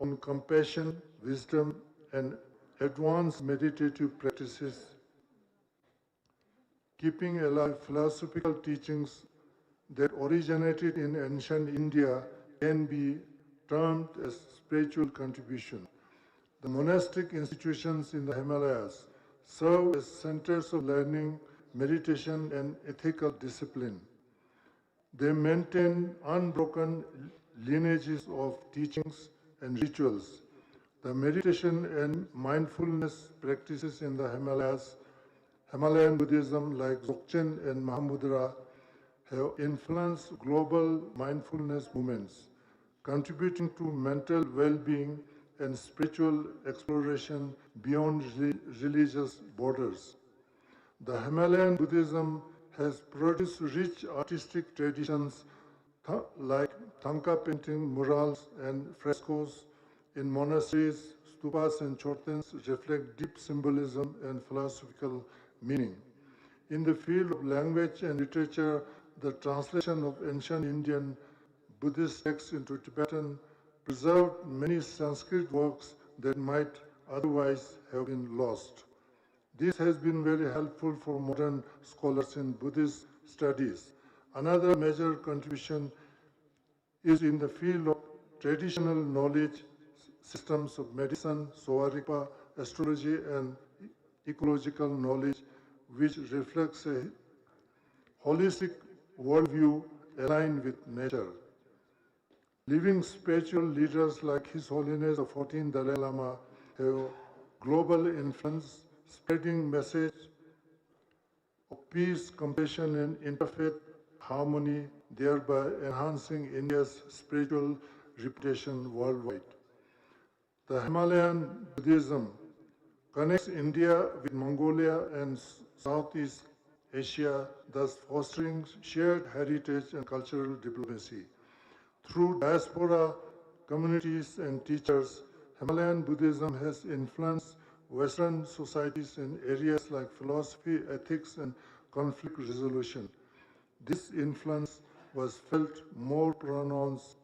on compassion, wisdom, and advanced meditative practices, keeping alive philosophical teachings that originated in ancient India can be termed as spiritual contribution. The monastic institutions in the Himalayas serve as centers of learning, meditation, and ethical discipline. They maintain unbroken lineages of teachings and rituals. The meditation and mindfulness practices in the Himalayas, Himalayan Buddhism like Dzogchen and Mahamudra, have influenced global mindfulness movements, contributing to mental well-being and spiritual exploration beyond religious borders. The Himalayan Buddhism has produced rich artistic traditions like Thangka painting, murals, and frescoes in monasteries. Stupas and chortens reflect deep symbolism and philosophical meaning. In the field of language and literature, the translation of ancient Indian Buddhist texts into Tibetan preserved many Sanskrit works that might otherwise have been lost. This has been very helpful for modern scholars in Buddhist studies. Another major contribution is in the field of traditional knowledge systems of medicine, Soaripa, astrology and ecological knowledge, which reflects a holistic worldview aligned with nature. Living spiritual leaders like His Holiness the 14th Dalai Lama have global influence, spreading message of peace, compassion, and interfaith harmony, thereby enhancing India's spiritual reputation worldwide. The Himalayan Buddhism connects India with Mongolia and Southeast Asia, thus fostering shared heritage and cultural diplomacy. Through diaspora communities and teachers, Himalayan Buddhism has influenced Western societies in areas like philosophy, ethics, and conflict resolution. This influence was felt more pronounced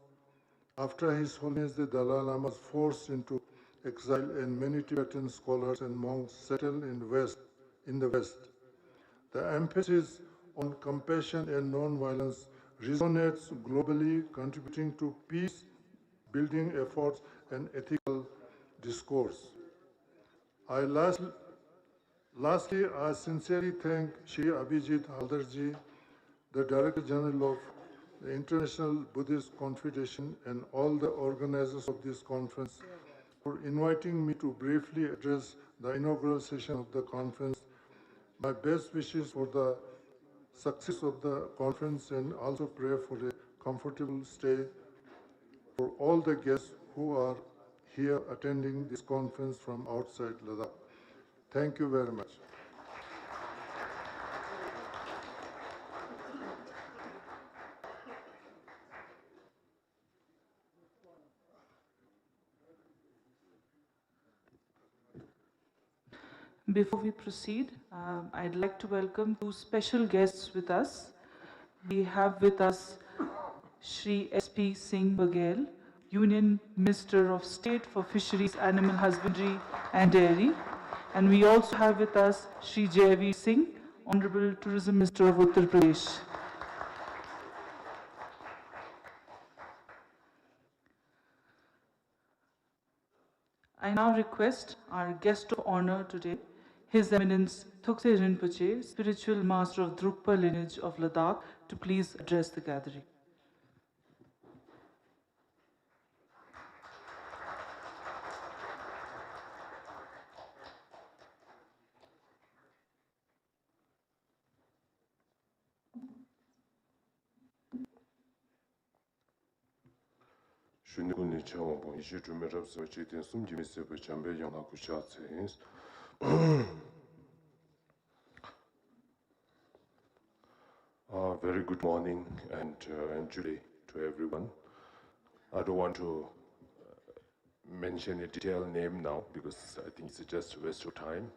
after His Holiness the Dalai Lama was forced into exile and many Tibetan scholars and monks settled in the West. The emphasis on compassion and non-violence resonates globally, contributing to peace-building efforts and ethical discourse. Lastly, I sincerely thank Shri Abhijit Haldarji, the Director General of the International Buddhist Confederation, and all the organizers of this conference for inviting me to briefly address the inaugural session of the conference. My best wishes for the success of the conference, and also pray for a comfortable stay for all the guests who are here attending this conference from outside Ladakh. Thank you very much. Before we proceed, I'd like to welcome two special guests with us. We have with us Shri S.P. Singh Baghel, Union Minister of State for Fisheries, Animal Husbandry and Dairy. And we also have with us Shri Jaiveer Singh, Honorable Tourism Minister of Uttar Pradesh. I now request our guest of honor today, His Eminence Thukse Rinpoche, Spiritual Master of Drukpa lineage of Ladakh, to please address the gathering. Very good morning and Julie to everyone. I don't want to mention a detailed name now because I think it's just a waste of time.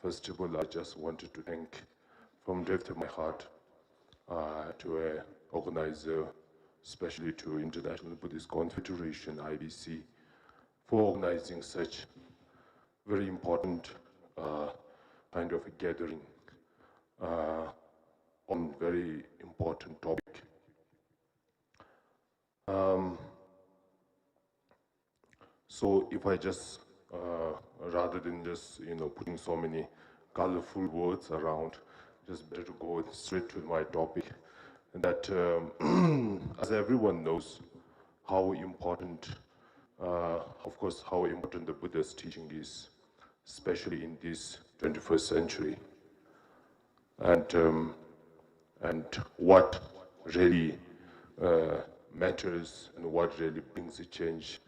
First of all, I just wanted to thank from the depth of my heart to an organizer, especially to International Buddhist Confederation, IBC, for organizing such very important kind of a gathering on very important topic. So if I just, rather than just, putting so many colorful words around, just better to go straight to my topic. And that, as everyone knows, how important, of course, how important the Buddha's teaching is, especially in this 21st century. And what really matters and what really brings a change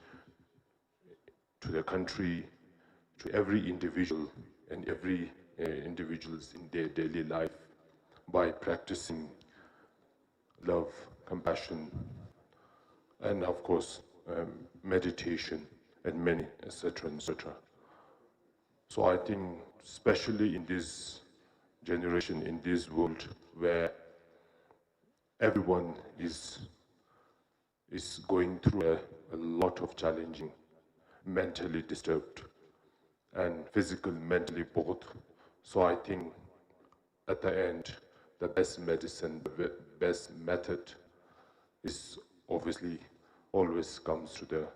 to the country, to every individual and every individuals in their daily life by practicing love, compassion, and of course meditation and many etc. etc. So I think especially in this generation, in this world where everyone is going through a lot of challenging, mentally disturbed and physical, mentally both. So I think at the end, the best medicine, the best method is obviously always comes to the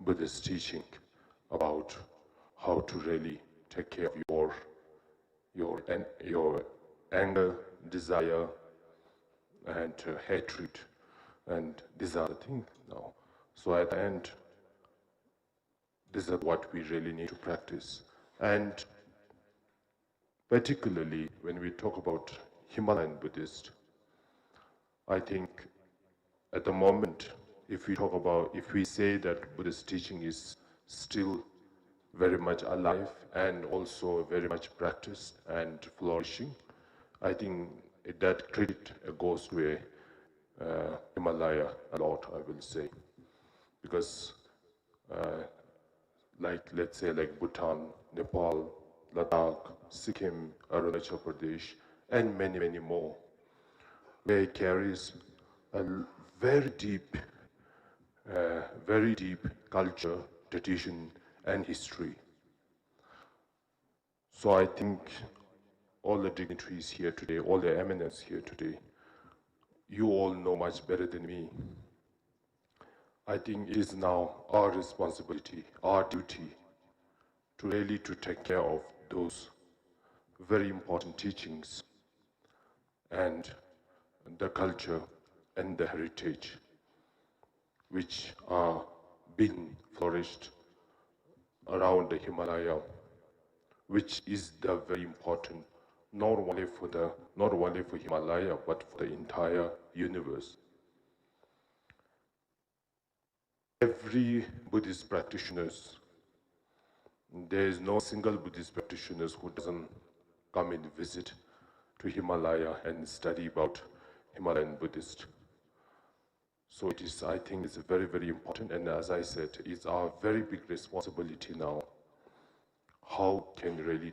Buddhist teaching, about how to really take care of your anger, desire, and hatred, and these are the things now. So at the end, this is what we really need to practice. And particularly when we talk about Himalayan Buddhist, I think at the moment, if we say that Buddhist teaching is still very much alive and also very much practiced and flourishing, I think that credit goes to Himalaya a lot, I will say. Because let's say Bhutan, Nepal, Ladakh, Sikkim, Arunachal Pradesh, and many, many more, where it carries a very deep culture, tradition, and history. So I think all the dignitaries here today, all the eminence here today, you all know much better than me. I think it is now our responsibility, our duty, to really take care of those very important teachings and the culture and the heritage which are being flourished around the Himalaya, which is the very important, not only for Himalaya, but for the entire universe. Every Buddhist practitioners, there is no single Buddhist practitioners who doesn't come and visit to Himalaya and study about Himalayan Buddhist. So it is, I think it's very, very important, and as I said, it's our very big responsibility now. How can we really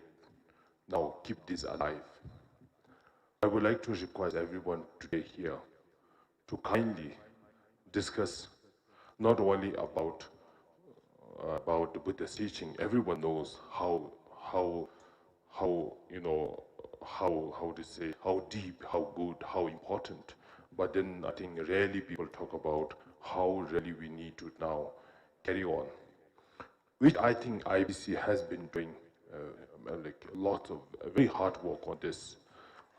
now keep this alive? I would like to request everyone today here to kindly discuss not only about the Buddha's teaching. Everyone knows how deep, how good, how important. But then I think rarely people talk about how really we need to now carry on, which I think IBC has been doing a lot of very hard work on this,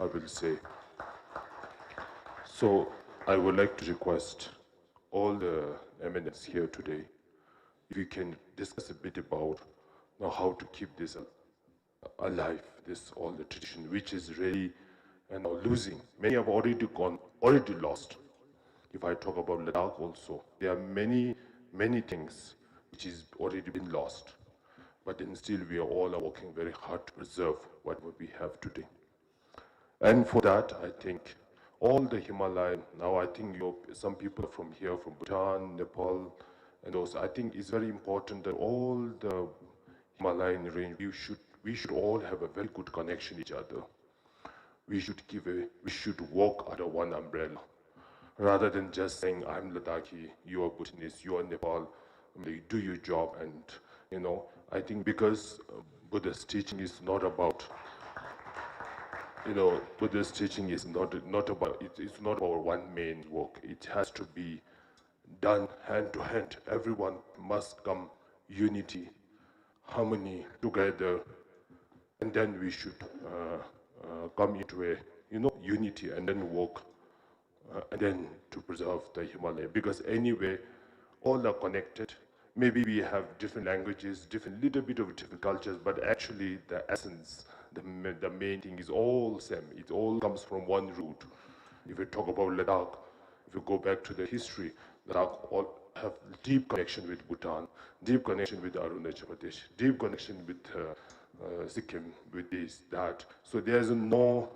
I will say. So I would like to request all the eminence here today, if you can discuss a bit about how to keep this alive, all the tradition, which is really losing. Many have already lost. If I talk about Ladakh also, there are many things which is already been lost. But then still we are all working very hard to preserve what we have today. And for that, I think all the Himalayan, now I think some people from here, from Bhutan, Nepal, and also I think it's very important that all the Himalayan range, we should all have a very good connection with each other. We should walk under one umbrella, rather than just saying, I'm Ladakhi, you are Bhutanese, you are Nepal, do your job. And I think because Buddha's teaching is not about, Buddha's teaching is not about, it's not about one main work. It has to be done hand to hand. Everyone must come unity, harmony together, and then we should come into a unity and then work and then to preserve the Himalaya. Because anyway, all are connected. Maybe we have different languages, little bit of different cultures, but actually the essence, the main thing is all same. It all comes from one root. If we talk about Ladakh, if we go back to the history, Ladakh all have deep connection with Bhutan, deep connection with Arunachal Pradesh, deep connection with Sikkim, with this, that. So there's no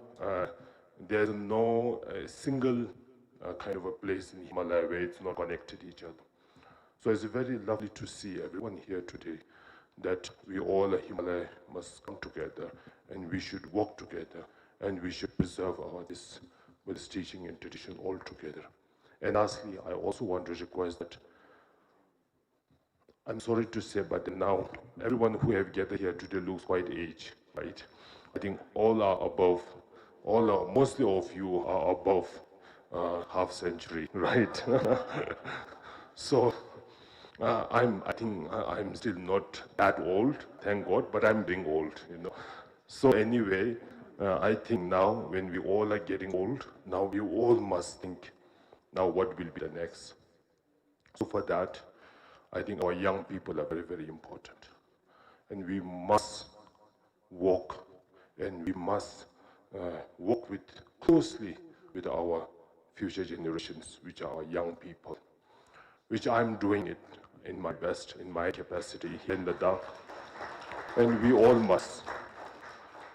single kind of a place in Himalaya where it's not connected to each other. So it's very lovely to see everyone here today that we all at Himalaya must come together and we should work together and we should preserve this teaching and tradition all together. And lastly, I also want to request that, I'm sorry to say, but now everyone who have gathered here today looks quite aged, right? I think mostly of you are above half century, right? So I think I'm still not that old, thank God, but I'm being old, you know. So anyway, I think now when we all are getting old, now we all must think, now what will be the next? So for that, I think our young people are very, very important. And we must work, and we must work closely with our future generations, which are our young people, which I'm doing it in my best, in my capacity here in Ladakh. And we all must.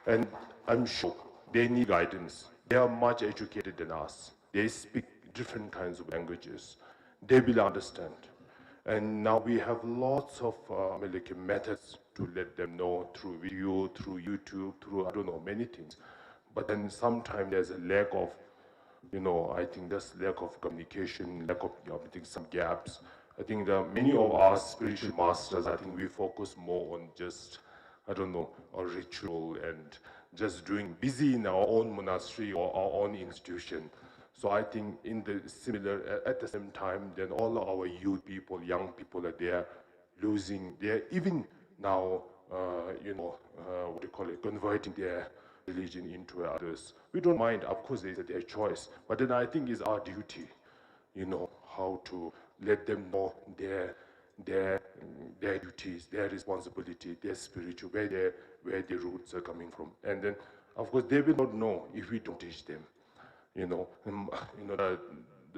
And I'm sure they need guidance. They are much educated than us. They speak different kinds of languages. They will understand. And now we have lots of methods to let them know through video, through YouTube, through, I don't know, many things. But then sometimes there's a lack of, you know, I think there's lack of communication, lack of, I think some gaps. I think that many of our spiritual masters, I think we focus more on just, I don't know, a ritual and just doing busy in our own monastery or our own institution. So I think in the similar, at the same time, then all our youth people, young people are there losing, they're even now, you know, what do you call it, converting their religion into others. We don't mind, of course, it's their choice, but then I think it's our duty, you know, how to let them know their duties, their responsibility, their spiritual, where their roots are coming from. And then, of course, they will not know if we don't teach them. You know,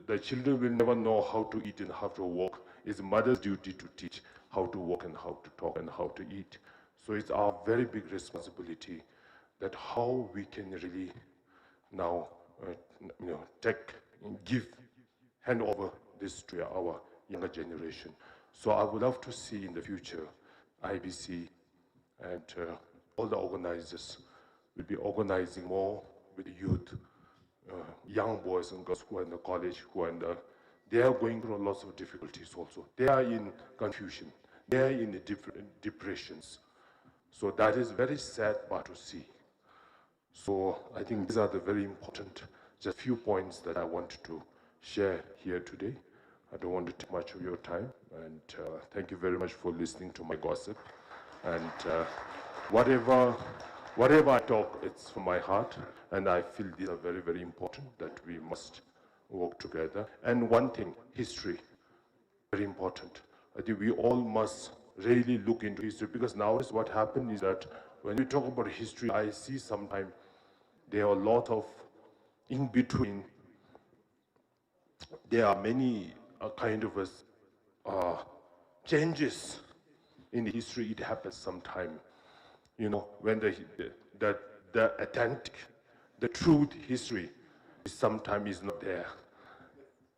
the children will never know how to eat and how to walk. It's mother's duty to teach how to walk and how to talk and how to eat. So it's our very big responsibility that how we can really now, you know, hand over this to our younger generation. So I would love to see in the future, IBC and all the organizers will be organizing more with the youth, young boys and girls who are in the college, they are going through lots of difficulties also. They are in confusion. They are in different depressions. So that is very sad part to see. So I think these are the very important, just few points that I wanted to share here today. I don't want to take much of your time, and thank you very much for listening to my gossip. And whatever I talk, it's from my heart, and I feel these are very, very important, that we must work together. And one thing, history, very important. I think we all must really look into history, because nowadays what happened is that when we talk about history, I see sometimes there are a lot of in between. There are many kind of changes in the history. It happens sometime, you know, when the authentic, the truth history sometimes is not there.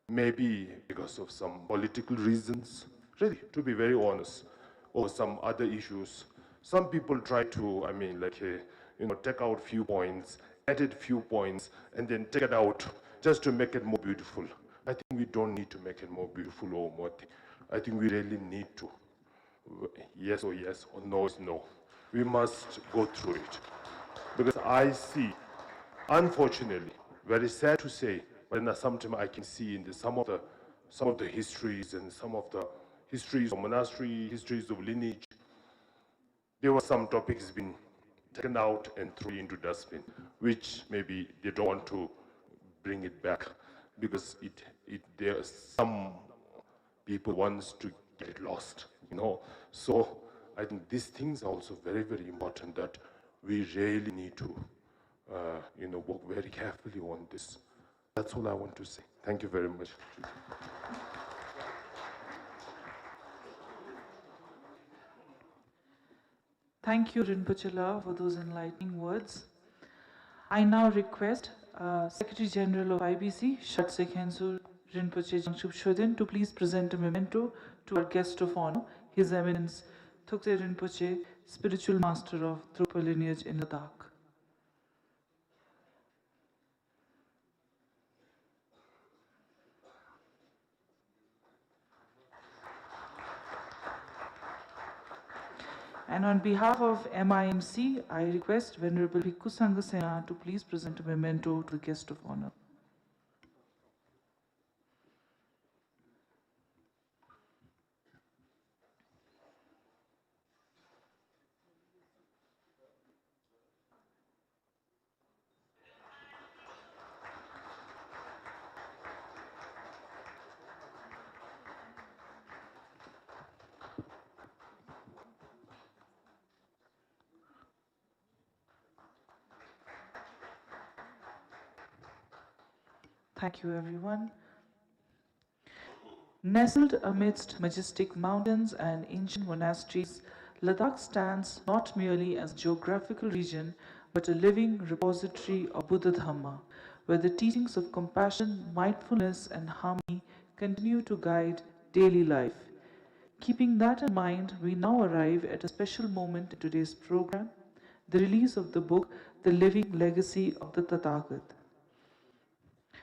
Maybe because of some political reasons, really, to be very honest, or some other issues. Some people try to, I mean, like, you know, take out few points, edit few points, and then take it out just to make it more beautiful. I think we don't need to make it more beautiful or more. I think we really need to. Yes or yes, or no is no. We must go through it. Because I see, unfortunately, very sad to say, but sometimes I can see in some of the histories and some of the histories of monastery, histories of lineage, there were some topics being taken out and thrown into dustbin, which maybe they don't want to bring it back, because there are some people wants to get it lost, you know. So I think these things are also very, very important, that we really need to, you know, work very carefully on this. That's all I want to say. Thank you very much. Thank you, Rinpoche La, for those enlightening words. I now request Secretary General of IBC, Shatse Khensu Rinpoche Jangchup Shodin, to please present a memento to our guest of honor, His Eminence Thukse Rinpoche, Spiritual Master of Drupal lineage in Ladakh. And on behalf of MIMC, I request Venerable Bhikkhu Sangha Sena to please present a memento to the guest of honor. Thank you, everyone. Nestled amidst majestic mountains and ancient monasteries, Ladakh stands not merely as a geographical region, but a living repository of Buddha Dharma, where the teachings of compassion, mindfulness, and harmony continue to guide daily life. Keeping that in mind, we now arrive at a special moment in today's program, the release of the book, The Living Legacy of the Tathagat.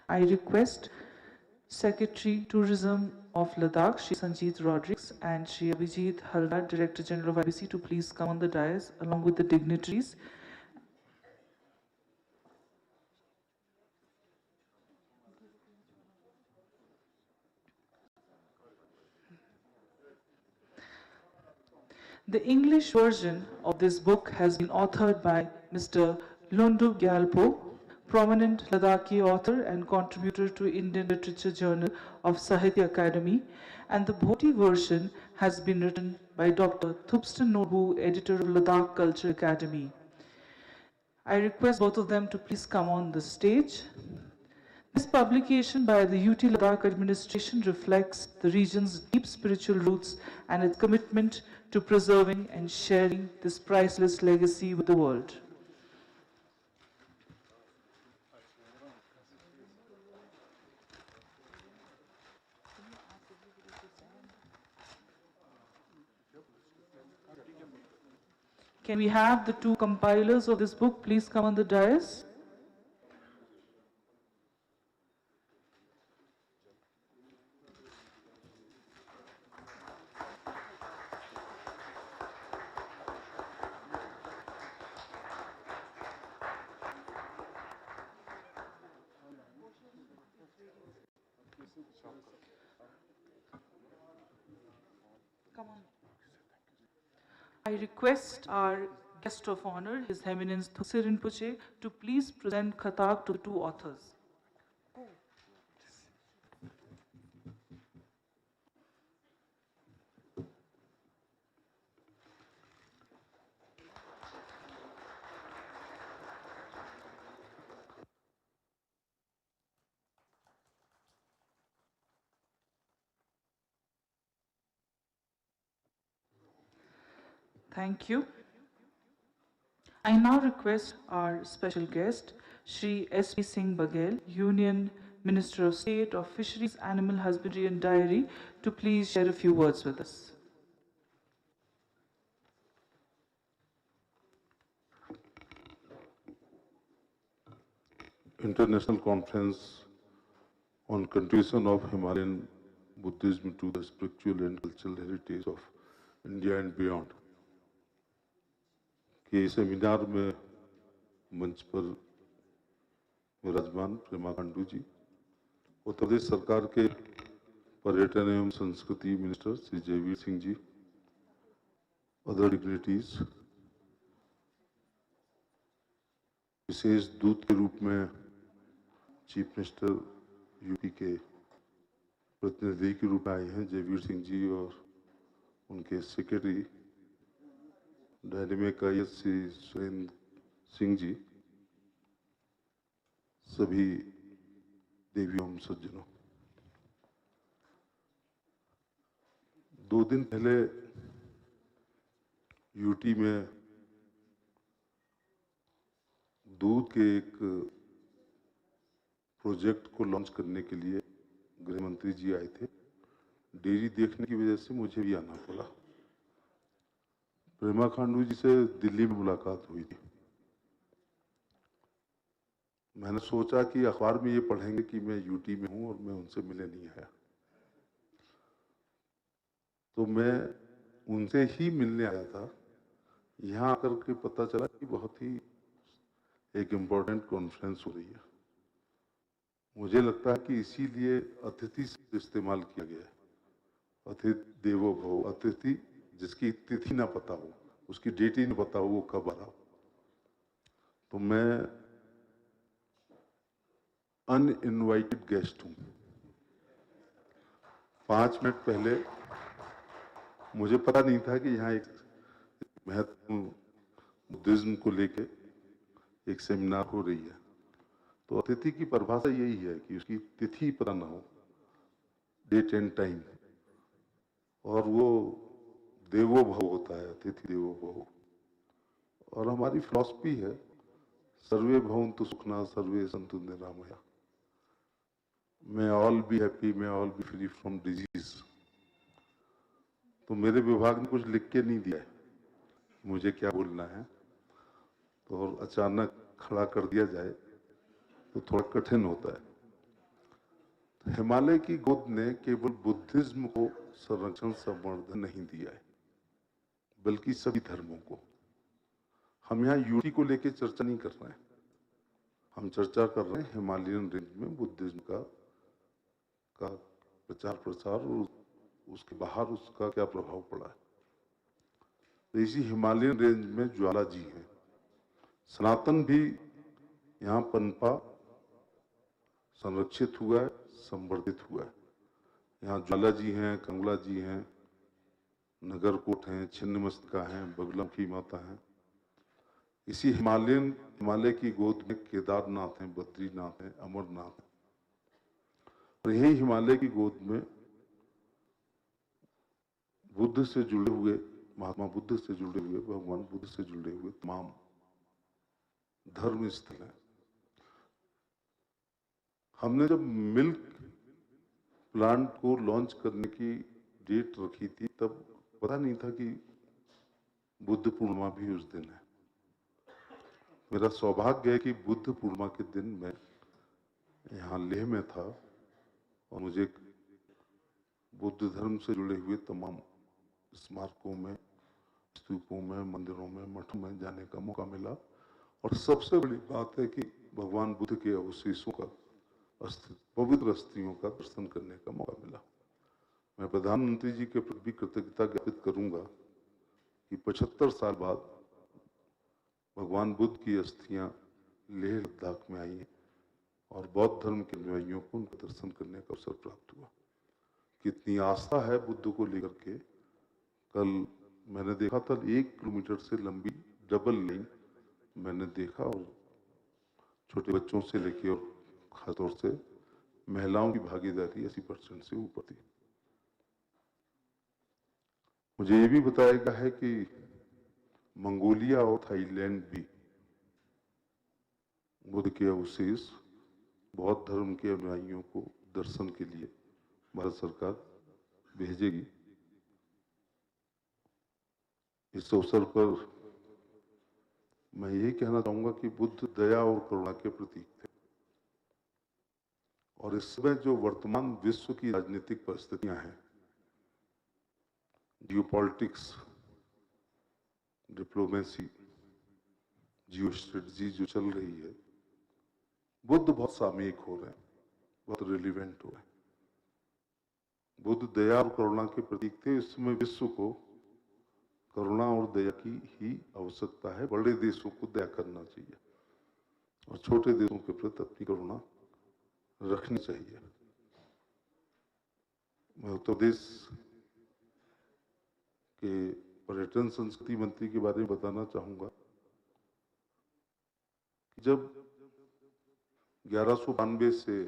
I request Secretary Tourism of Ladakh, Shri Sanjeet Rodrigues, and Shri Abhijit Haldar, Director General of IBC, to please come on the dais along with the dignitaries. The English version of this book has been authored by Mr. Lundu Gyalpo, prominent Ladakhi author and contributor to Indian Literature Journal of Sahitya Academy, and the Bodhi version has been written by Dr. Thupston Nobu, editor of Ladakh Culture Academy. I request both of them to please come on the stage. This publication by the UT Ladakh administration reflects the region's deep spiritual roots and its commitment to preserving and sharing this priceless legacy with the world. Can we have the two compilers of this book please come on the dais? Come on. I request our guest of honor, His Eminence Thukse Rinpoche, to please present Khatak to the two authors. Thank you. I now request our special guest, Shri S.P. Singh Baghel, Union Minister of State of Fisheries, Animal Husbandry and Dairy, to please share a few words with us. International Conference on Contribution of Himalayan Buddhism to the Spiritual and Cultural Heritage of India and Beyond के seminar में मंच पर विराजमान प्रेमा खांडू जी, उत्तर प्रदेश सरकार के पर्यटन एवं संस्कृति minister Shri Jaiveer Singh ji, other dignitaries, विशेष दूत के रूप में चीफ मिनिस्टर यूपी के प्रतिनिधि के रूप में आए हैं जयवीर सिंह जी और उनके secretary dynamic IAS Shri Surendra Singh ji, सभी देवियों सज्जनों, 2 दिन पहले यूटी में दूध के एक प्रोजेक्ट को लॉन्च करने के लिए गृह मंत्री जी आए थे। डेयरी देखने की वजह से मुझे भी आना पड़ा। प्रेमा खांडू जी से दिल्ली में मुलाकात हुई थी। मैंने सोचा कि अखबार में ये पढ़ेंगे कि मैं यूटी में हूं और मैं उनसे मिलने नहीं आया, तो मैं उनसे ही मिलने आया था। यहाँ आकर के पता चला कि बहुत ही एक इम्पोर्टेंट कॉन्फ्रेंस हो रही है। मुझे लगता है कि इसीलिए अतिथि से इस्तेमाल किया गया है। अतिथि देवो भव, अतिथि जिसकी तिथि ना पता हो, उसकी डेट ही ना पता हो वो कब आ रहा हो। तो मैं अनइनवाइटेड गेस्ट हूँ। 5 मिनट पहले मुझे पता नहीं था कि यहाँ एक महत्वपूर्ण बुद्धिज्म को लेके एक सेमिनार हो रही है। तो अतिथि की परिभाषा यही है कि उसकी तिथि पता न हो, डेट एंड टाइम, और वो देवो भव होता है, अतिथि देवो भव। और हमारी फिलॉसफी है सर्वे भवन्तु सुखिनः सर्वे सन्तु निरामया, may all be happy, may all be free from disease. तो मेरे विभाग ने कुछ लिख के नहीं दिया है मुझे क्या बोलना है, तो और अचानक खड़ा कर दिया जाए तो थोड़ा कठिन होता है। तो हिमालय की गोद ने केवल बुद्धिज्म को संरक्षण संवर्धन नहीं दिया है, बल्कि सभी धर्मों को। हम यहाँ यूटी को लेकर चर्चा नहीं कर रहे हैं, हम चर्चा कर रहे हैं हिमालयन रेंज में बुद्धिज्म का प्रचार प्रसार और उसके बाहर उसका क्या प्रभाव पड़ा है। तो इसी हिमालयन रेंज में ज्वाला जी हैं, सनातन भी यहाँ पनपा, संरक्षित हुआ है, संवर्धित हुआ है। यहाँ ज्वाला जी हैं, कंगला जी हैं, नगरकोट हैं, छिन्नमस्तिका हैं, बगलामुखी माता हैं। इसी हिमालय की गोद में केदारनाथ हैं, बद्रीनाथ हैं, अमरनाथ हैं। और यही हिमालय की गोद में बुद्ध से जुड़े हुए, महात्मा बुद्ध से जुड़े हुए, भगवान बुद्ध से जुड़े हुए तमाम धर्म स्थल हैं। हमने जब मिल्क प्लांट को लॉन्च करने की डेट रखी थी, तब पता नहीं था कि बुद्ध पूर्णिमा भी उस दिन है। मेरा सौभाग्य है कि बुद्ध पूर्णिमा के दिन मैं यहाँ लेह में था और मुझे बुद्ध धर्म से जुड़े हुए तमाम स्मारकों में, स्तूपों में, मंदिरों में, मठों में जाने का मौका मिला। और सबसे बड़ी बात है कि भगवान बुद्ध के अवशेषों का, पवित्र अस्थियों का दर्शन करने का मौका मिला। मैं प्रधानमंत्री जी के प्रति भी कृतज्ञता ज्ञापित करूंगा कि 75 साल बाद भगवान बुद्ध की अस्थियां लेह लद्दाख में आई हैं और बौद्ध धर्म के अनुयायियों को उनका दर्शन करने का अवसर प्राप्त हुआ। कितनी आस्था है बुद्ध को लेकर के। कल मैंने देखा था 1 किलोमीटर से लंबी डबल लेन मैंने देखा, और छोटे बच्चों से लेकर और खासतौर से महिलाओं की भागीदारी 80% से ऊपर थी। मुझे ये भी बताया गया है कि मंगोलिया और थाईलैंड भी बुद्ध के अवशेष बौद्ध धर्म के अनुयायियों को दर्शन के लिए भारत सरकार भेजेगी। इस अवसर पर मैं यही कहना चाहूंगा कि बुद्ध दया और करुणा के प्रतीक थे, और इस समय जो वर्तमान विश्व की राजनीतिक परिस्थितियां हैं, जियोपॉलिटिक्स, डिप्लोमेसी, जियो स्ट्रेटजी जो चल रही है, बुद्ध बहुत सामयिक हो रहे हैं, बहुत रिलीवेंट हो रहे हैं। बुद्ध दया और करुणा के प्रतीक थे। इस समय विश्व को करुणा और दया की ही आवश्यकता है। बड़े देशों को दया करना चाहिए और छोटे देशों के प्रति अपनी करुणा रखनी चाहिए। मैं उत्तर प्रदेश के पर्यटन संस्कृति मंत्री के बारे में बताना चाहूंगा। जब 1192 से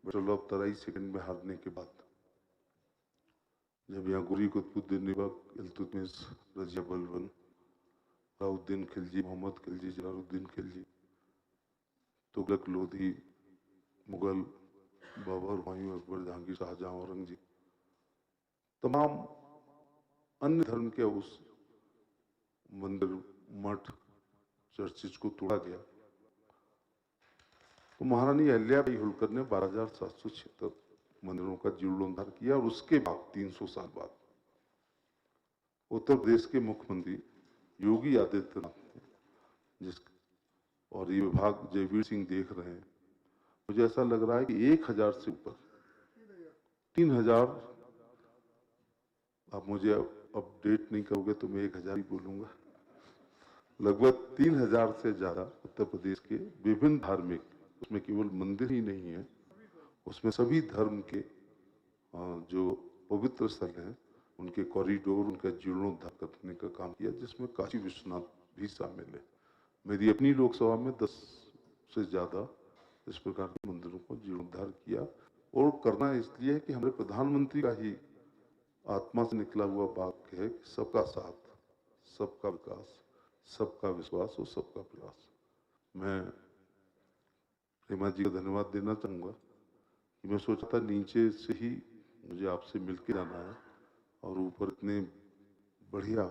बैटल ऑफ तराई सेकंड में हारने के बाद, जब यहाँ गुरी कुतुबुद्दीन ऐबक, इल्तुतमिश, रजिया बलबन, अलाउद्दीन खिलजी, मोहम्मद खिलजी, जलालुद्दीन खिलजी, तुगलक लोधी, मुगल, बाबर, हुमायूं, अकबर, जहांगीर, शाहजहां, औरंगजेब, तमाम अन्य धर्म के उस मंदिर, मठ, चर्चिज को तोड़ा गया, तो महारानी अहिल्याबाई होलकर ने 12,776 मंदिरों का जीर्णोद्धार किया। और उसके बाद 300 साल बाद उत्तर प्रदेश के मुख्यमंत्री योगी आदित्यनाथ ने, और ये विभाग जयवीर सिंह देख रहे हैं, मुझे ऐसा लग रहा है कि 1000 से ऊपर, 3000, आप मुझे अपडेट नहीं करोगे तो मैं 1000 ही बोलूंगा, लगभग 3000 से ज्यादा उत्तर प्रदेश के विभिन्न धार्मिक, उसमें केवल मंदिर ही नहीं है, उसमें सभी धर्म के जो पवित्र स्थल हैं उनके कॉरिडोर, उनका जीर्णोद्धार करने का काम किया, जिसमें काशी विश्वनाथ भी शामिल है। मेरी अपनी लोकसभा में 10 से ज्यादा इस प्रकार के मंदिरों को जीर्णोद्धार किया। और करना इसलिए है कि हमारे प्रधानमंत्री का ही आत्मा से निकला हुआ वाक्य है कि सबका साथ, सबका विकास, सबका विश्वास और सबका प्रयास। मैं प्रेमा जी को धन्यवाद देना चाहूँगा कि मैं सोचा था नीचे से ही मुझे आपसे मिल के जाना है, और ऊपर इतने बढ़िया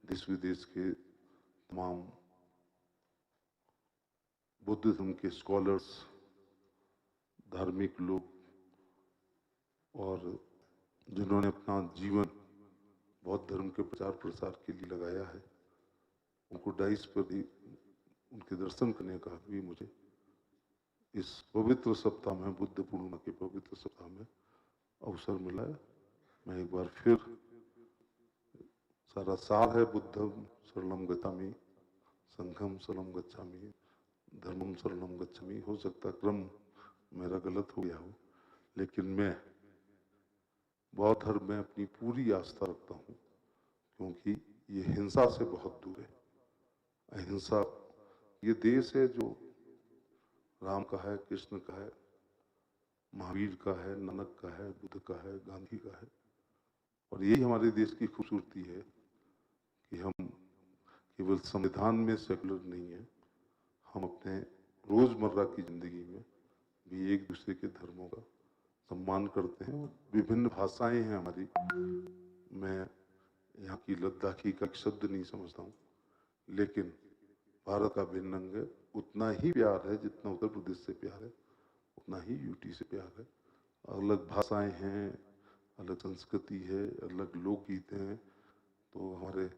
देश विदेश के तमाम बुद्ध धर्म के स्कॉलर्स, धार्मिक लोग, और जिन्होंने अपना जीवन बौद्ध धर्म के प्रचार प्रसार के लिए लगाया है, उनको डाइस पर भी उनके दर्शन करने का भी मुझे इस पवित्र सप्ताह में, बुद्ध पूर्णिमा के पवित्र सप्ताह में अवसर मिला है। मैं एक बार फिर, सारा साल है बुद्धम शरणम गच्छामि, संघम शरणम गच्छामि, धर्मम शरणम गच्छामि। हो सकता क्रम मेरा गलत हो गया हो, लेकिन मैं बौद्ध धर्म में अपनी पूरी आस्था रखता हूँ, क्योंकि ये हिंसा से बहुत दूर है। अहिंसा, ये देश है जो राम का है, कृष्ण का है, महावीर का है, नानक का है, बुद्ध का है, गांधी का है। और यही हमारे देश की खूबसूरती है कि हम केवल संविधान में सेकुलर नहीं है, हम अपने रोजमर्रा की जिंदगी में भी एक दूसरे के धर्मों का सम्मान करते हैं। विभिन्न भाषाएं हैं हमारी। मैं यहाँ की लद्दाखी का एक शब्द नहीं समझता हूँ, लेकिन भारत का भिन्न अंग है, उतना ही प्यार है जितना उत्तर प्रदेश से प्यार है, उतना ही यूटी से प्यार है। अलग भाषाएं हैं, अलग संस्कृति है, अलग लोकगीत हैं। तो हमारे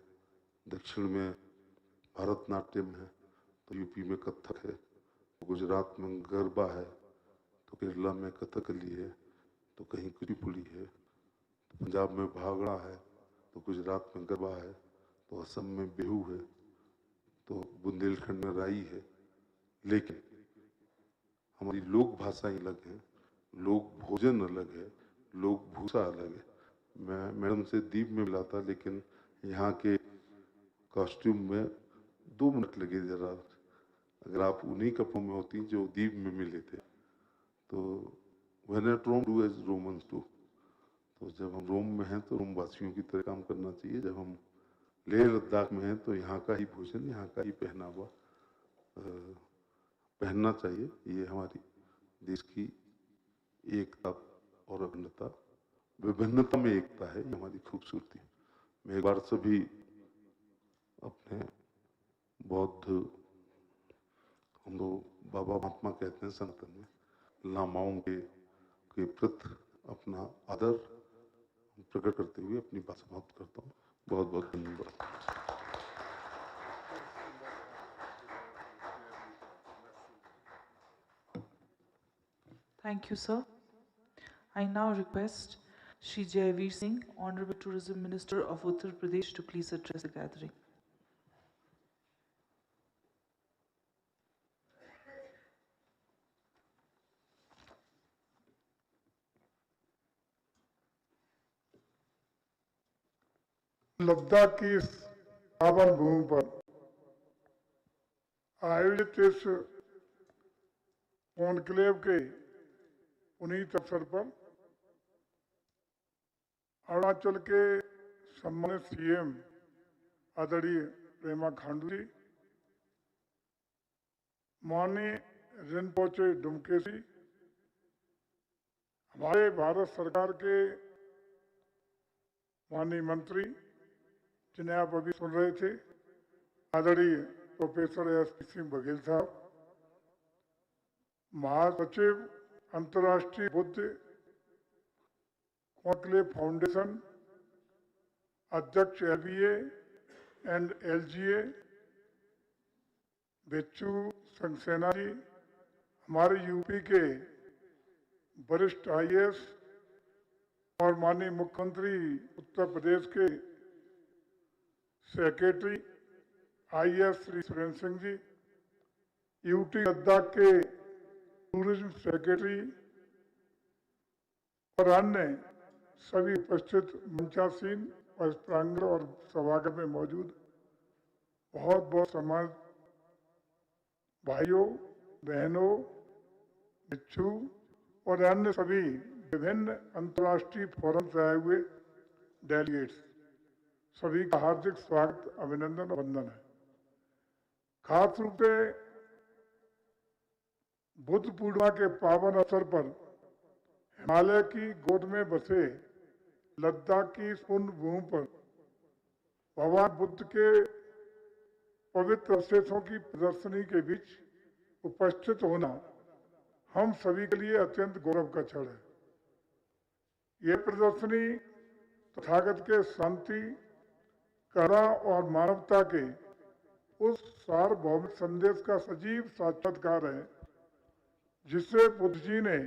दक्षिण में भरतनाट्यम है, तो यूपी में कथक है, तो गुजरात में गरबा है, तो केरला में कथकली है, तो कहीं कुचिपुड़ी है, तो पंजाब में भांगड़ा है, तो गुजरात में गरबा है, तो असम में बिहू है, तो बुंदेलखंड में राई है। लेकिन हमारी लोक भाषाएं अलग हैं, लोक भोजन अलग है, लोक भूषा अलग है। मैं मैडम से दीप में मिला था, लेकिन यहाँ के कॉस्ट्यूम में 2 मिनट लगे जरा। अगर आप उन्हीं कपड़ों में होती जो दीप में मिले थे, तो when at Rome do as Romans do। तो जब हम रोम में हैं तो रोमवासियों की तरह काम करना चाहिए। जब हम लेह लद्दाख में हैं तो यहाँ का ही भोजन, यहाँ का ही पहनावा पहनना चाहिए। ये हमारी देश की एकता और अखंडता, विभिन्नता में एकता है, ये हमारी खूबसूरती है। मैं एक बार सभी अपने बौद्ध, हम लोग बाबा महात्मा कहते हैं संतन में, लामाओं के प्रति अपना आदर प्रकट करते हुए अपनी बात समाप्त करता हूँ। बहुत बहुत धन्यवाद। Thank you, sir. I now request Shri Jaiveer Singh, Honorable Tourism Minister of Uttar Pradesh, to please address the gathering. Ladakh की पावन भूमि पर आयोजित इस कॉन्क्लेव के पुनीत अवसर पर अरुणाचल के सम्मानित सीएम आदरणीय पेमा खांडू जी, माननीय रिनपोचे डुमके जी, हमारे भारत सरकार के माननीय मंत्री जिन्हें आप अभी सुन रहे थे, आदरणीय प्रोफेसर एस.पी. सिंह बघेल साहब, महासचिव अंतर्राष्ट्रीय बुद्ध कॉन्क्लेव फाउंडेशन, अध्यक्ष LBA and LGA बेच्चू Saxena ji, हमारे यूपी के वरिष्ठ IAS और माननीय मुख्यमंत्री उत्तर प्रदेश के सेक्रेटरी IAS श्री सुरेंद्र सिंह जी, यूटी लद्दाख के टूरिज्म सेक्रेटरी और अन्य सभी उपस्थित मंचासीन और प्रांगण और सभागार में मौजूद बहुत बहुत सम्मानित भाइयों, बहनों भिक्षु और अन्य सभी विभिन्न अंतर्राष्ट्रीय फोरम से आए हुए डेलीगेट्स, सभी का हार्दिक स्वागत, अभिनंदन और वंदन है। खास रूप से बुद्ध पूर्णिमा के पावन अवसर पर हिमालय की गोद में बसे लद्दाख की इस पुण्य भूमि पर भगवान बुद्ध के पवित्र अवशेषों की प्रदर्शनी के बीच उपस्थित होना हम सभी के लिए अत्यंत गौरव का क्षण है। यह प्रदर्शनी तथागत के शांति, करुणा और मानवता के उस सार्वभौमिक संदेश का सजीव साक्षात्कार है जिसे बुद्ध जी ने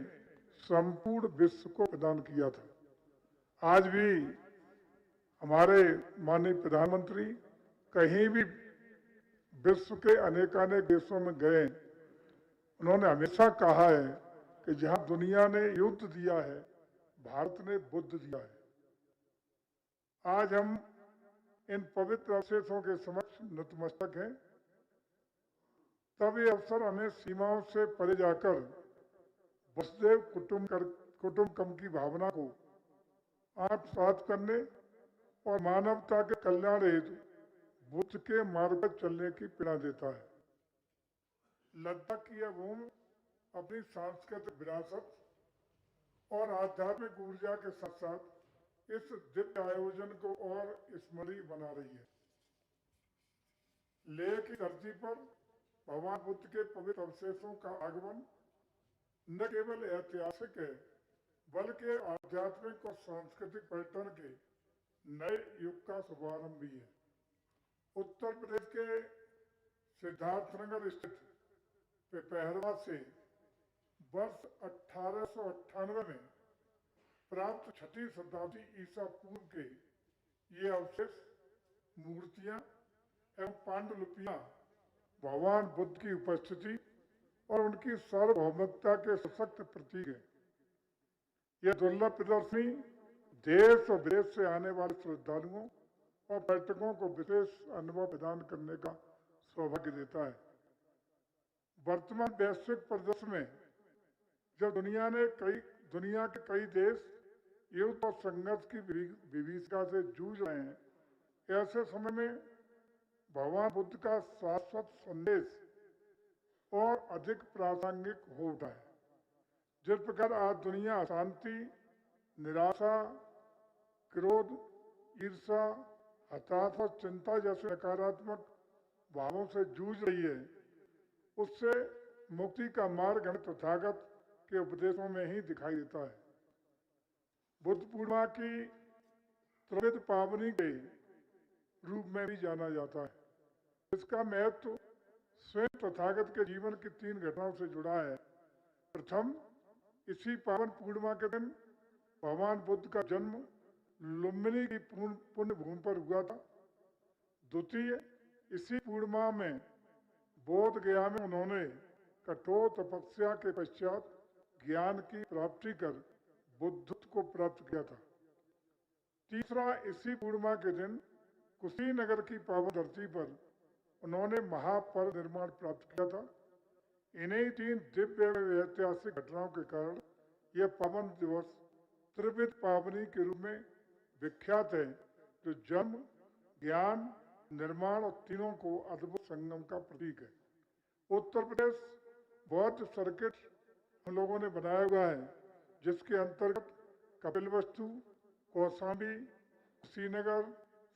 संपूर्ण विश्व को प्रदान किया था। आज भी हमारे माननीय प्रधानमंत्री कहीं भी विश्व के अनेकानेक देशों में गए, उन्होंने हमेशा कहा है कि जहां दुनिया ने युद्ध दिया है, भारत ने बुद्ध दिया है। आज हम इन पवित्र अवशेषों के समक्ष नतमस्तक हैं। तब ये अवसर हमें सीमाओं से परे जाकर वसुदेव कुटुंबकम की भावना को आत्मसात करने और मानवता के कल्याण हेतु बुद्ध के मार्ग पर चलने की प्रेरणा देता है। लद्दाख की यह भूमि अपनी सांस्कृतिक विरासत और आध्यात्मिक ऊर्जा के साथ साथ इस दिव्य आयोजन को और स्मरणीय बना रही है। लेह की धरती पर भगवान बुद्ध के पवित्र अवशेषों का आगमन न केवल ऐतिहासिक है बल्कि आध्यात्मिक और सांस्कृतिक पर्यटन के नए युग का शुभारंभ भी है। उत्तर प्रदेश के सिद्धार्थनगर स्थित पिपहरवा से वर्ष 1898 में प्राप्त 6वीं शताब्दी ईसा पूर्व के ये अवशेष, मूर्तियां एवं पांडुलिपियां भगवान बुद्ध की उपस्थिति और उनकी सार्वभौमिकता के सशक्त प्रतीक है। यह दुर्लभ प्रदर्शनी देश और विदेश से आने वाले श्रद्धालुओं और पर्यटकों को विशेष अनुभव प्रदान करने का सौभाग्य देता है। वर्तमान वैश्विक परिदृश्य में जब दुनिया के कई देश युद्ध और संघर्ष की विभीषिका से जूझ रहे हैं, ऐसे समय में भगवान बुद्ध का शाश्वत संदेश और अधिक प्रासंगिक हो उठा है। जिस प्रकार आज दुनिया अशांति, निराशा, क्रोध, ईर्ष्या, हताशा और चिंता जैसे नकारात्मक भावों से जूझ रही है, उससे मुक्ति का मार्ग हमें तथागत के उपदेशों में ही दिखाई देता है। बुद्ध पूर्णिमा की त्रिविध पावनी के रूप में भी जाना जाता है। इसका महत्व स्वयं तथागत के जीवन की 3 घटनाओं से जुड़ा है। प्रथम, इसी पावन पूर्णिमा के दिन भगवान बुद्ध का जन्म लुम्बिनी की पुण्य भूमि पर हुआ था। द्वितीय, इसी पूर्णिमा में बोध गया में उन्होंने कठोर तपस्या के पश्चात ज्ञान की प्राप्ति कर बुद्धत्व को प्राप्त किया था। तीसरा, इसी पूर्णिमा के दिन कुशीनगर की पावन धरती पर उन्होंने महापरिनिर्वाण प्राप्त किया था। इन्हीं 3 दिव्य ऐतिहासिक घटनाओं के कारण यह पावन दिवस त्रिविध पावनी के रूप में विख्यात है, जो जन्म, ज्ञान, निर्माण और तीनों को अद्भुत संगम का प्रतीक है। उत्तर प्रदेश बौद्ध सर्किट हम लोगों ने बनाया हुआ है, जिसके अंतर्गत कपिलवस्तु, कौशाम्बी, कुशीनगर,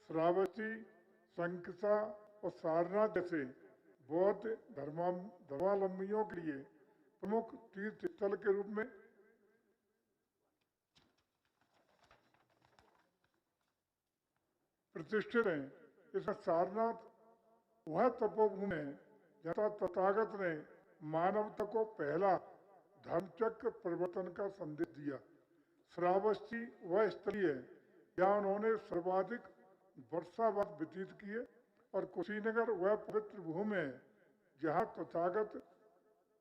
श्रावस्ती, संकिसा और सारनाथ जैसे बौद्ध धर्मावलंबियों के लिए प्रमुख तीर्थ स्थल के रूप में प्रतिष्ठित हैं। इसमें सारनाथ वह तपोभूमि है जहाँ तथागत ने मानवता को पहला धर्मचक्र परिवर्तन का संदेश दिया। श्रावस्ती वह स्थली है जहाँ उन्होंने सर्वाधिक वर्षावास व्यतीत किए और कुशीनगर वह पवित्र भूमि है जहाँ तथागत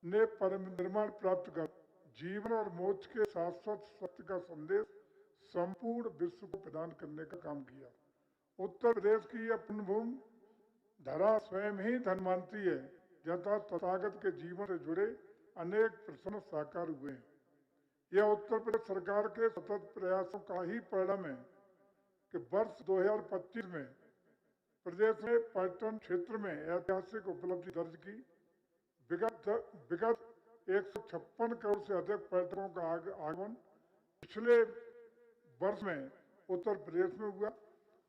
ने परम निर्माण प्राप्त कर जीवन और मोक्ष के शाश्वत सत्य का संदेश संपूर्ण विश्व को प्रदान करने का काम किया। उत्तर प्रदेश की यह पुण्यभूमि धरा स्वयं ही धन मानती है, जहाँ तथागत के जीवन से जुड़े अनेक प्रश्न साकार हुए हैं। यह उत्तर प्रदेश सरकार के सतत प्रयासों का ही परिणाम है कि वर्ष 2025 में प्रदेश ने पर्यटन क्षेत्र में ऐतिहासिक उपलब्धि दर्ज की। विगत 156 करोड़ से अधिक पर्यटकों का आगमन पिछले वर्ष में उत्तर प्रदेश में हुआ,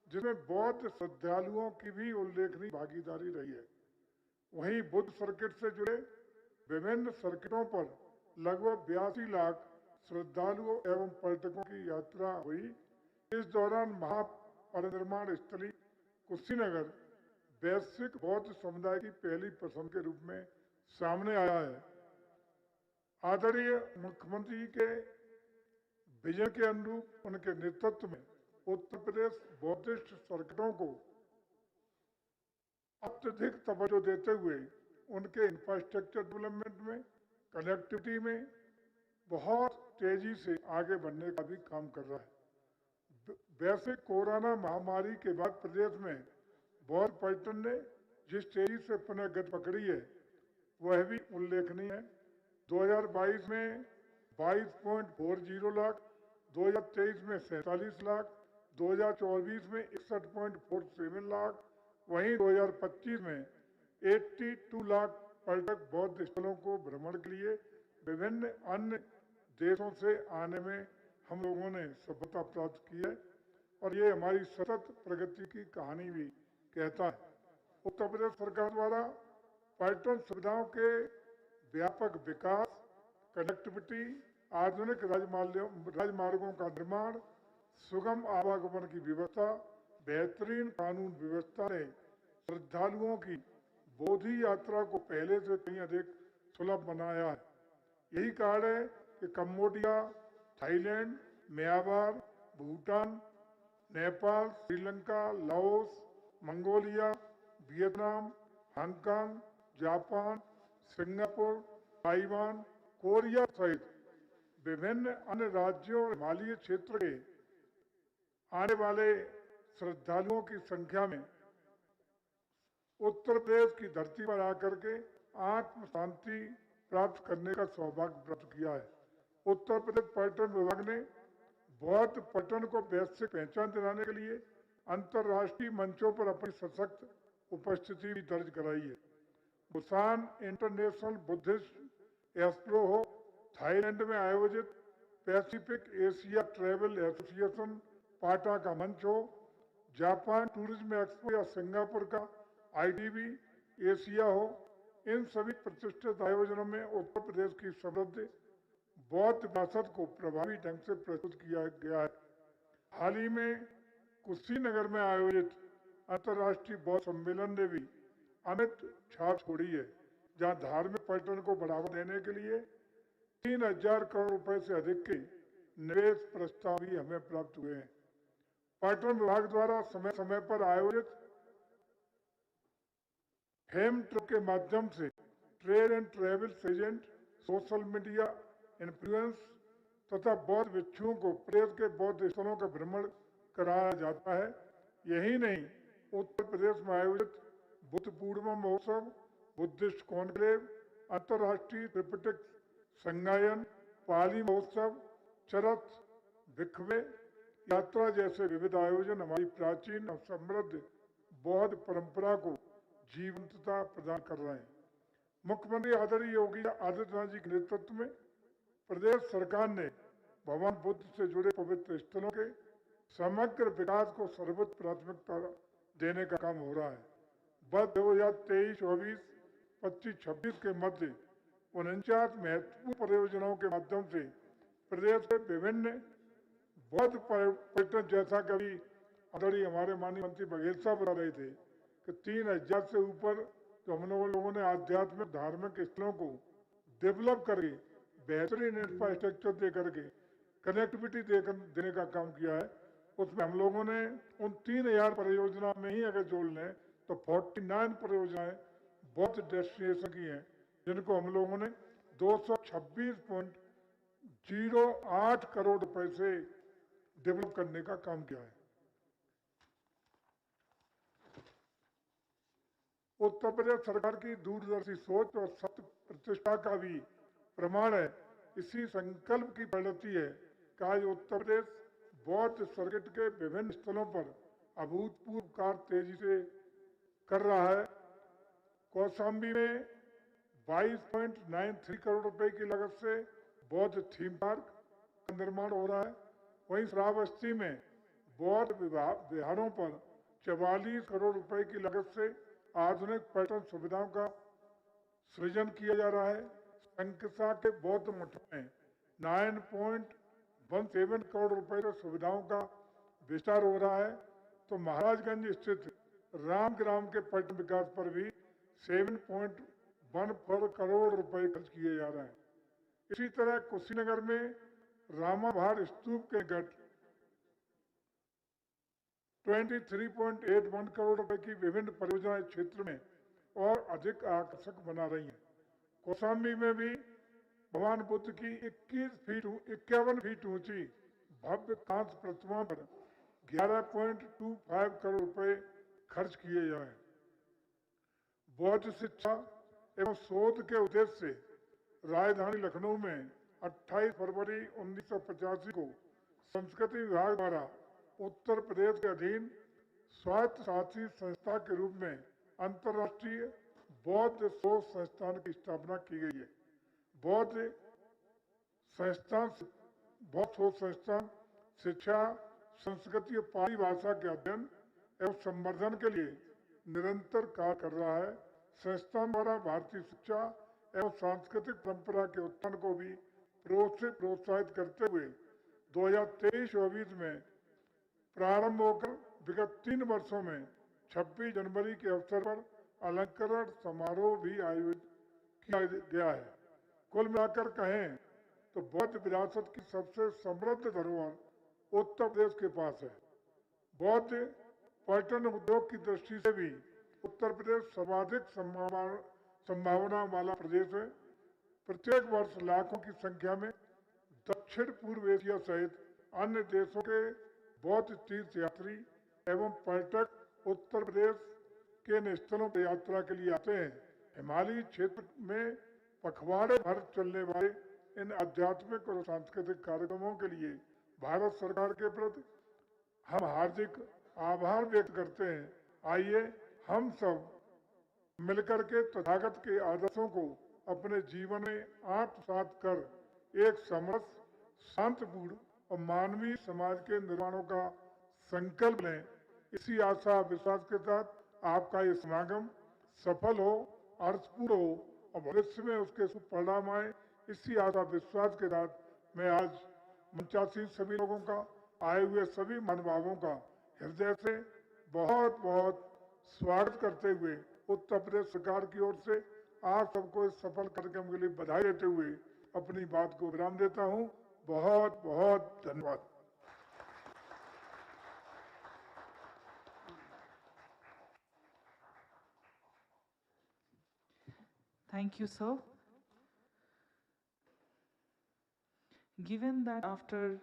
जिसमें बौद्ध श्रद्धालुओं की भी उल्लेखनीय भागीदारी रही है। वहीं बुद्ध सर्किट से जुड़े विभिन्न सर्किटों पर लगभग 82 लाख श्रद्धालुओं एवं पर्यटकों की यात्रा हुई। इस दौरान महापरिनिर्वाण स्थली कुशीनगर वैश्विक बौद्ध समुदाय की पहली पसंद के रूप में सामने आया है। आदरणीय मुख्यमंत्री के विजन के अनुरूप उनके नेतृत्व में उत्तर प्रदेश बौद्धिस्ट सर्किटों को अत्यधिक तवज्जो देते हुए उनके इंफ्रास्ट्रक्चर डेवलपमेंट में, कनेक्टिविटी में बहुत तेजी से आगे बढ़ने का भी काम कर रहा है। वैसे कोरोना महामारी के बाद प्रदेश में बौद्ध पर्यटन ने जिस तेजी से पुनः गति पकड़ी है वह भी उल्लेखनीय है। 2022 में 22.40 लाख, 2023 में 47 लाख, 2024 में 61.47 लाख, वहीं 2025 में 82 लाख पर्यटक बौद्ध स्थलों को भ्रमण के लिए विभिन्न अन्य देशों से आने में हम लोगों ने सफलता प्राप्त की है और ये हमारी सतत प्रगति की कहानी भी कहता है। उत्तर प्रदेश सरकार द्वारा पर्यटन सुविधाओं के व्यापक विकास, कनेक्टिविटी, आधुनिक राजमार्गों का निर्माण, सुगम आवागमन की व्यवस्था, बेहतरीन कानून व्यवस्था ने श्रद्धालुओं की बोधि यात्रा को पहले से कहीं अधिक सुलभ बनाया है। यही कारण है कि Cambodia, Thailand, Myanmar, Bhutan, Nepal, Sri Lanka, Laos, Mongolia, Vietnam, Hong Kong, Japan, Singapore, Taiwan, Korea सहित विभिन्न अन्य राज्यों और हिमालयी क्षेत्र के आने वाले श्रद्धालुओं की संख्या में उत्तर प्रदेश की धरती पर आकर के आत्म शांति प्राप्त करने का सौभाग्य प्राप्त किया है। उत्तर प्रदेश पर्यटन विभाग ने बौद्ध पर्यटन को वैश्विक पहचान दिलाने के लिए अंतर्राष्ट्रीय मंचों पर अपनी सशक्त उपस्थिति भी दर्ज कराई है। बुसान इंटरनेशनल बुद्धिस्ट एक्सप्रो हो, थाईलैंड में आयोजित पैसिफिक एशिया ट्रैवल एसोसिएशन पाटा का मंच हो, जापान टूरिज्म एक्सपो या सिंगापुर का IDB एशिया हो, इन सभी प्रतिष्ठित आयोजनों में उत्तर प्रदेश की समृद्ध बौद्ध विरासत को प्रभावी ढंग से प्रस्तुत किया गया है। हाल ही में कुशीनगर में आयोजित अंतर्राष्ट्रीय बौद्ध सम्मेलन ने भी अमिट छाप छोड़ी है, जहां धार्मिक पर्यटन को बढ़ावा देने के लिए 3000 करोड़ रुपए से अधिक के निवेश प्रस्ताव भी हमें प्राप्त हुए हैं। पर्यटन विभाग द्वारा समय समय पर आयोजित फेम ट्रिप के माध्यम से trade and travel agent, social media influence तथा बौद्ध भिक्षुओं को प्रदेश के बौद्ध स्थलों का भ्रमण कराया जाता है। यही नहीं, उत्तर प्रदेश में आयोजित बुद्ध पूर्णिमा महोत्सव, बुद्धिस्ट कॉन्क्लेव, अंतर्राष्ट्रीय त्रिपिटक संगायन, पाली महोत्सव, चरथ, भिक्षवे यात्रा जैसे विविध आयोजन हमारी प्राचीन और समृद्ध बौद्ध परंपरा को जीवंतता प्रदान कर रहे हैं। मुख्यमंत्री आदरणीय योगी आदित्यनाथ जी के नेतृत्व में प्रदेश सरकार ने भगवान बुद्ध से जुड़े पवित्र स्थलों के समग्र विकास को सर्वोच्च प्राथमिकता देने का काम हो रहा है। वर्ष 2023-24, 25-26 के मध्य 49 महत्वपूर्ण परियोजनाओं के माध्यम से प्रदेश के विभिन्न बौद्ध पर्यटन, जैसा कभी आदरणीय हमारे माननीय मंत्री बघेल साहब बता रहे थे कि 3000 से ऊपर जो हम लोगों ने आध्यात्मिक धार्मिक स्थलों को डेवलप करके बेहतरीन इंफ्रास्ट्रक्चर दे करके कनेक्टिविटी देने का काम किया है। उसमें हम लोगों ने उन 3000 परियोजना में ही अगर जोड़ लें तो 49 परियोजनाएं बौद्ध डेस्टिनेशन की हैं, जिनको हम लोगों ने 226.08 करोड़ रुपए से डेवलप करने का काम किया है। उत्तर प्रदेश सरकार की दूरदर्शी सोच और सत्य प्रतिष्ठा का भी प्रमाण है। इसी संकल्प की परिणति है कि आज उत्तर प्रदेश बौद्ध सर्किट के विभिन्न स्थलों पर अभूतपूर्व कार्य तेजी से कर रहा है। कौशाम्बी में 22.93 करोड़ रुपए की लागत से बौद्ध थीम पार्क का निर्माण हो रहा है। वहीं श्रावस्ती में बौद्ध विहारों पर 44 करोड़ रुपए की लागत से आधुनिक पर्यटन सुविधाओं का सृजन किया जा रहा है। शंकसा के बौद्ध मठों में 9.17 करोड़ रुपए से सुविधाओं का विस्तार हो रहा है। तो महाराजगंज स्थित रामग्राम के पर्यटन विकास पर भी 7.14 करोड़ रुपए खर्च किए जा रहे हैं। इसी तरह कुशीनगर में रामाभार स्तूप के निकट 23.81 करोड़ रुपए की विभिन्न परियोजनाएं क्षेत्र में और अधिक आकर्षक बना रही हैं। कौशाम्बी में भी भगवान बुद्ध की 51 फीट ऊंची भव्य कांस्य प्रतिमा पर 11.25 करोड़ रुपए खर्च किए जाए। बौद्ध शिक्षा एवं शोध के उद्देश्य से राजधानी लखनऊ में 28 फरवरी 1985 को संस्कृति विभाग द्वारा उत्तर प्रदेश के अधीन स्वायत्त शासी संस्था के रूप में अंतर्राष्ट्रीय बौद्ध शोध संस्थान की स्थापना की गई है। बौद्ध शोध संस्थान शिक्षा, संस्कृति और पाली भाषा के अध्ययन एवं संवर्धन के लिए निरंतर कार्य कर रहा है। संस्थान द्वारा भारतीय शिक्षा एवं सांस्कृतिक परंपरा के उत्थान को भी प्रोत्साहित करते हुए 2023-24 में प्रारंभ होकर विगत 3 वर्षों में 26 जनवरी के अवसर पर अलंकरण समारोह भी आयोजित किया गया है। कुल मिलाकर कहें तो बौद्ध विरासत की सबसे समृद्ध धरोहर उत्तर प्रदेश के पास है। बौद्ध पर्यटन उद्योग की दृष्टि से भी उत्तर प्रदेश सर्वाधिक संभावना वाला प्रदेश है। प्रत्येक वर्ष लाखों की संख्या में दक्षिण पूर्व एशिया सहित अन्य देशों के बौद्ध तीर्थ यात्री एवं पर्यटक उत्तर प्रदेश के इन स्थलों पर यात्रा के लिए आते हैं। हिमालयी क्षेत्र में पखवाड़े भर चलने वाले इन आध्यात्मिक और सांस्कृतिक कार्यक्रमों के लिए भारत सरकार के प्रति हम हार्दिक आभार व्यक्त करते हैं। आइए हम सब मिलकर के तथागत के आदर्शों को अपने जीवन में आत्मसात कर एक समरस, शांतिपूर्ण और मानवीय समाज के निर्माणों का संकल्प लें। इसी आशा विश्वास के साथ आपका ये समागम सफल हो, अर्थपूर्ण हो और भविष्य में उसके शुभ परिणाम आए, इसी आशा विश्वास के साथ मैं आज मंचासीन सभी लोगों का, आए हुए सभी महानुभावों का हृदय से बहुत बहुत स्वागत करते हुए उत्तर प्रदेश सरकार की ओर से आप सबको इस सफल कार्यक्रम के लिए बधाई देते हुए अपनी बात को विराम देता हूं। बहुत बहुत धन्यवाद। Thank you, sir. Given that after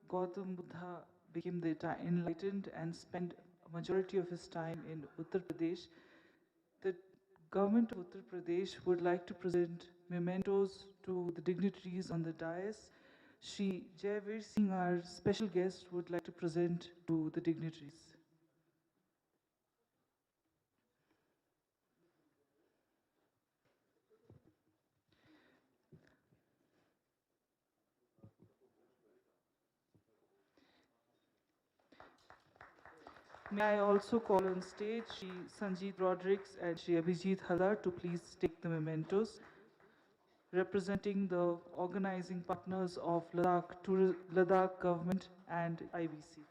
Gautam Buddha became the enlightened and spent a majority of his time in Uttar Pradesh, the government of Uttar Pradesh would like to present mementos to the dignitaries on the dais. Shri Jaiveer Singh, our special guest, would like to present to the dignitaries. May I also call on stage Shri Sanjeet Rodrigues and Shri Abhijit Halar to please take the mementos, representing the organizing partners of Ladakh government and IBC.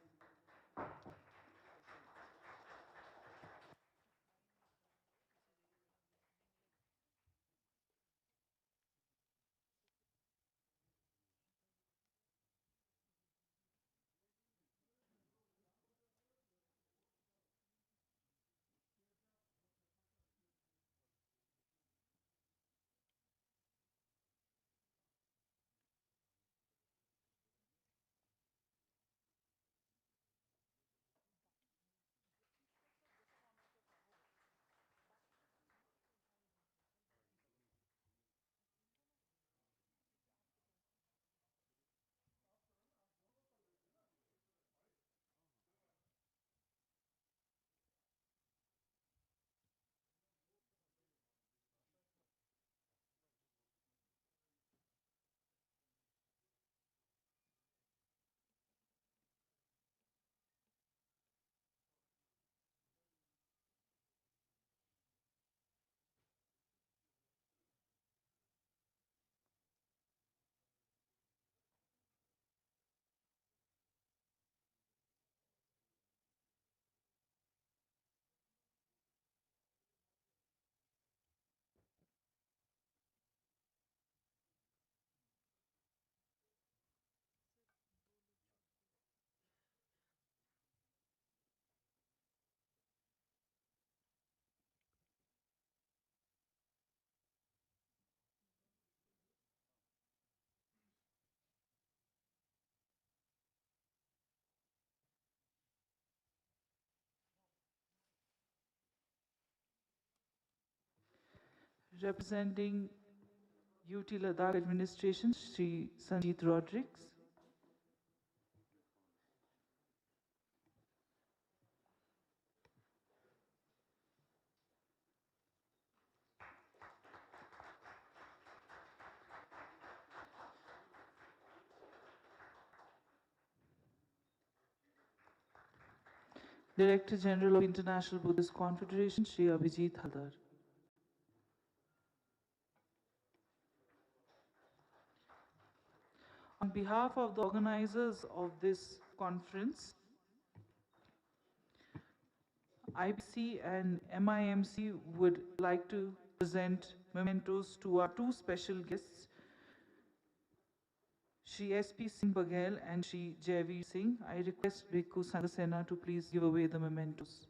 Representing UT Ladakh Administration, Sri Sanjeet Rodrigues. Director General of International Buddhist Confederation, Sri Abhijit Haldar. On behalf of the organizers of this conference, IBC and MIMC would like to present mementos to our two special guests, Shri S.P. Singh Baghel and Shri Jaiveer Singh. I request Bhikkhu Sanghasena to please give away the mementos.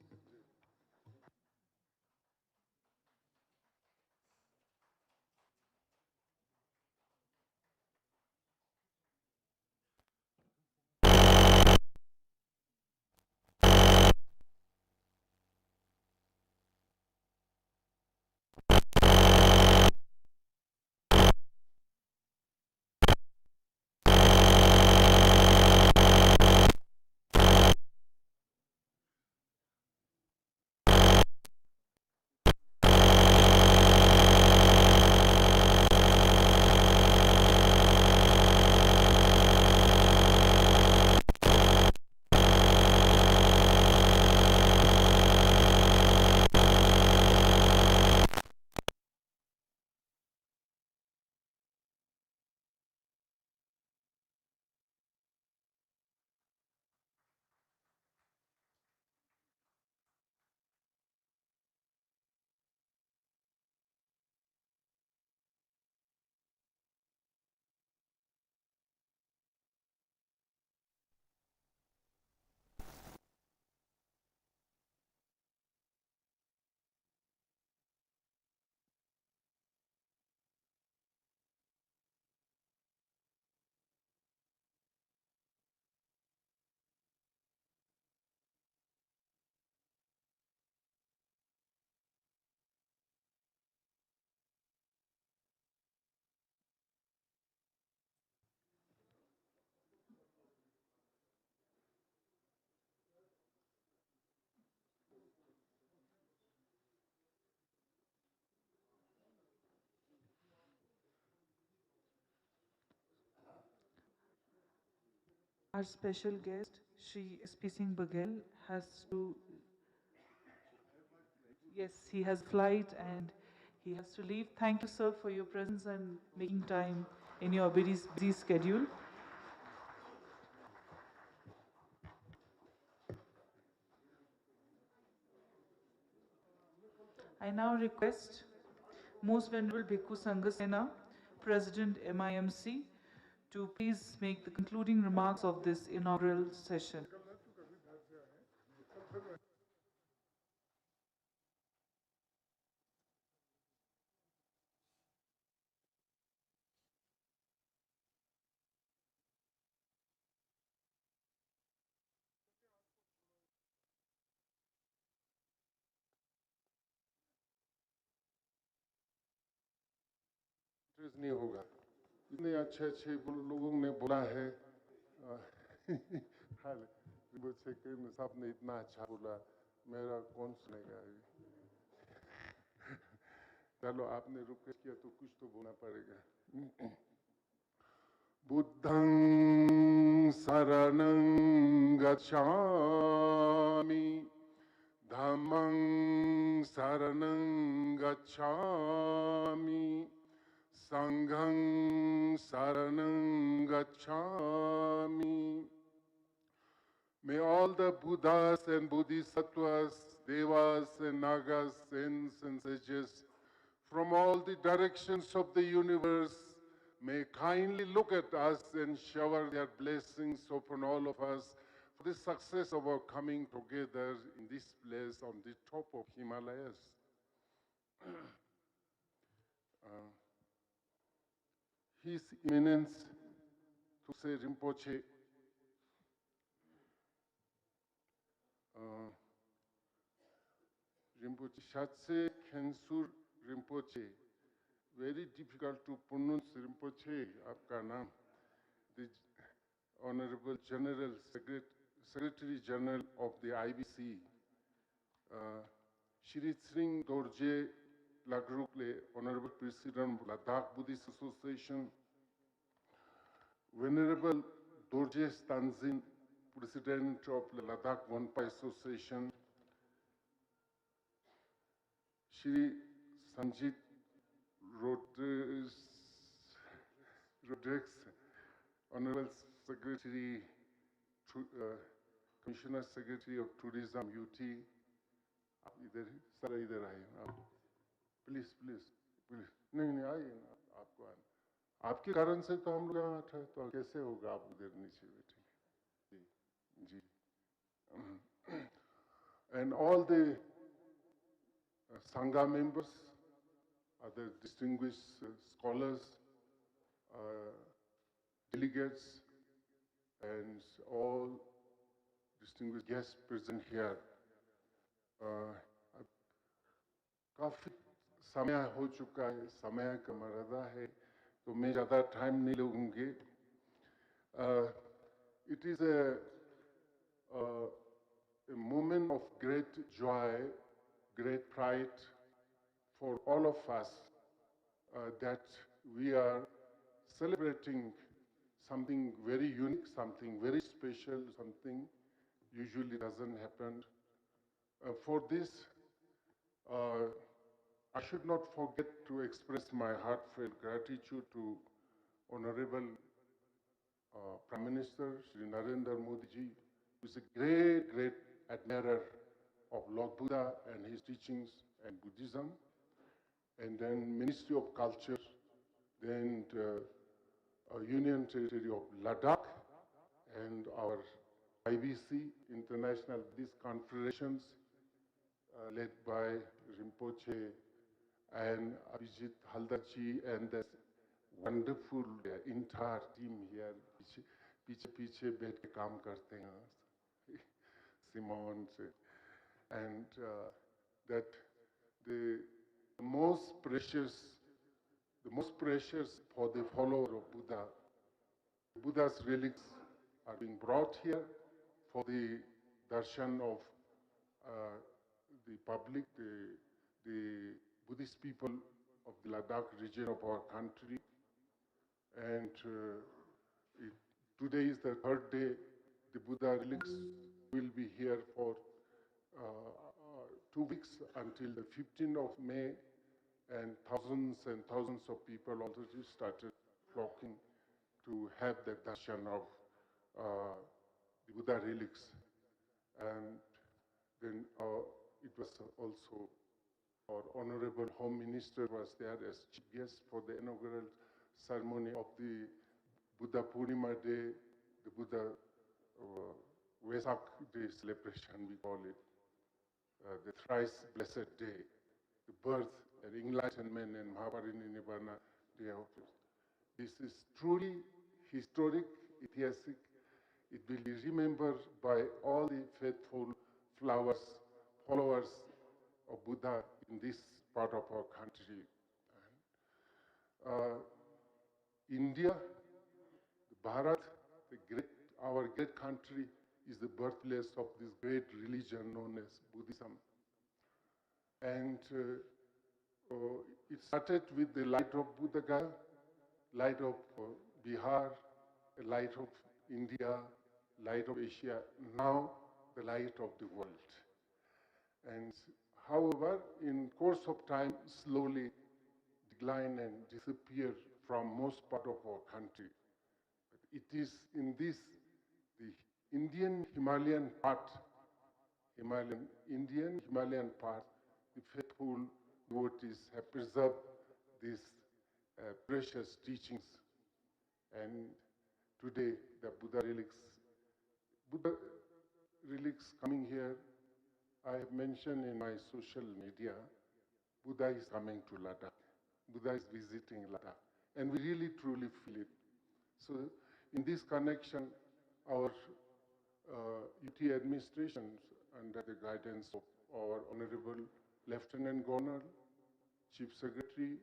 Our special guest, Shri S.P. Singh Baghel, has to, yes, he has flight and he has to leave. Thank you, sir, for your presence and making time in your busy schedule. I now request Most Venerable Bhikkhu Sanghasena, President MIMC, to please make the concluding remarks of this inaugural session. नहीं होगा इतने अच्छे अच्छे लोगों ने बोला है मुझसे साहब ने इतना अच्छा बोला मेरा कौन सुनेगा चलो आपने रिक्वेस्ट किया तो कुछ तो बोलना पड़ेगा बुद्धं शरणं गच्छामि धम्मं शरणं गच्छामि Sanghang Saranang Gacchami. May all the Buddhas and Bodhisattvas, Devas and Nagas, saints and sages from all the directions of the universe may kindly look at us and shower their blessings upon all of us for the success of our coming together in this place on the top of Himalayas. His Eminence, Tusé Rinpoche, Rinpoche Shatse Khensur Rinpoche, very difficult to pronounce Rinpoche, आपका नाम, the Honorable General Secretary General of the IBC, Shri Sring Dorje Lagrukle, Honorable President of Ladakh Buddhist Association, Venerable Dorje Stanzin, President of the Ladakh Wonpai Association, Shri Sanjit Rodriguez, Honorable Secretary, Commissioner Secretary of Tourism, UT. Sir इधर आइए आप, please please please, नहीं आइए ना, आपको आना, आपके कारण से तो हम लोग यहाँ थे, तो कैसे होगा आप उधर नीचे बैठे, जी जी, and all the Sangha members, other distinguished scholars, delegates, and all distinguished guests present here. काफी समय हो चुका है, समय का मर्यादा है, तो मैं ज़्यादा टाइम नहीं लूँगी. It is a moment of great joy, great pride for all of us that we are celebrating something very unique, something very special, something usually doesn't happen. For this, I should not forget to express my heartfelt gratitude to Honorable Prime Minister Shri Narendra Modi ji, who is a great, great admirer of Lord Buddha and his teachings and Buddhism, and then Ministry of Culture, then Union Territory of Ladakh, and our IBC, International Buddhist Confederations, led by Rinpoche and Abhijit Haldarji, and the wonderful entire team here. पीछे बैठ के काम करते हैं, Simon, and that the most precious for the follower of Buddha, Buddha's relics are being brought here for the darshan of the public, the Buddhist people of the Ladakh region of our country. And today is the third day. The Buddha relics will be here for 2 weeks until the 15th of May, and thousands of people already started flocking to have the darshan of the Buddha relics. And then it was also our Honorable Home Minister was there as chief guest for the inaugural ceremony of the Buddha Purnima Day, the Buddha Vesak Day celebration, we call it, the thrice blessed day, the birth and enlightenment and Mahabodhi Day of it. This is truly historic, ऐतिहासिक. It will be remembered by all the faithful followers of Buddha in this part of our country. India, Bharat, our great country, is the birthplace of this great religion known as Buddhism. And it started with the light of Buddha Gaya, light of Bihar, light of India, light of Asia, now the light of the world. And however, in course of time, slowly decline and disappear from most part of our country. But it is in this, the Indian Himalayan part, the faithful devotees have preserved these precious teachings. And today, the Buddha relics coming here, I have mentioned in my social media, Buddha is coming to Ladakh. Buddha is visiting Ladakh. And we really, truly feel it. So in this connection, our UT administration, under the guidance of our Honorable Lieutenant Governor, Chief Secretary,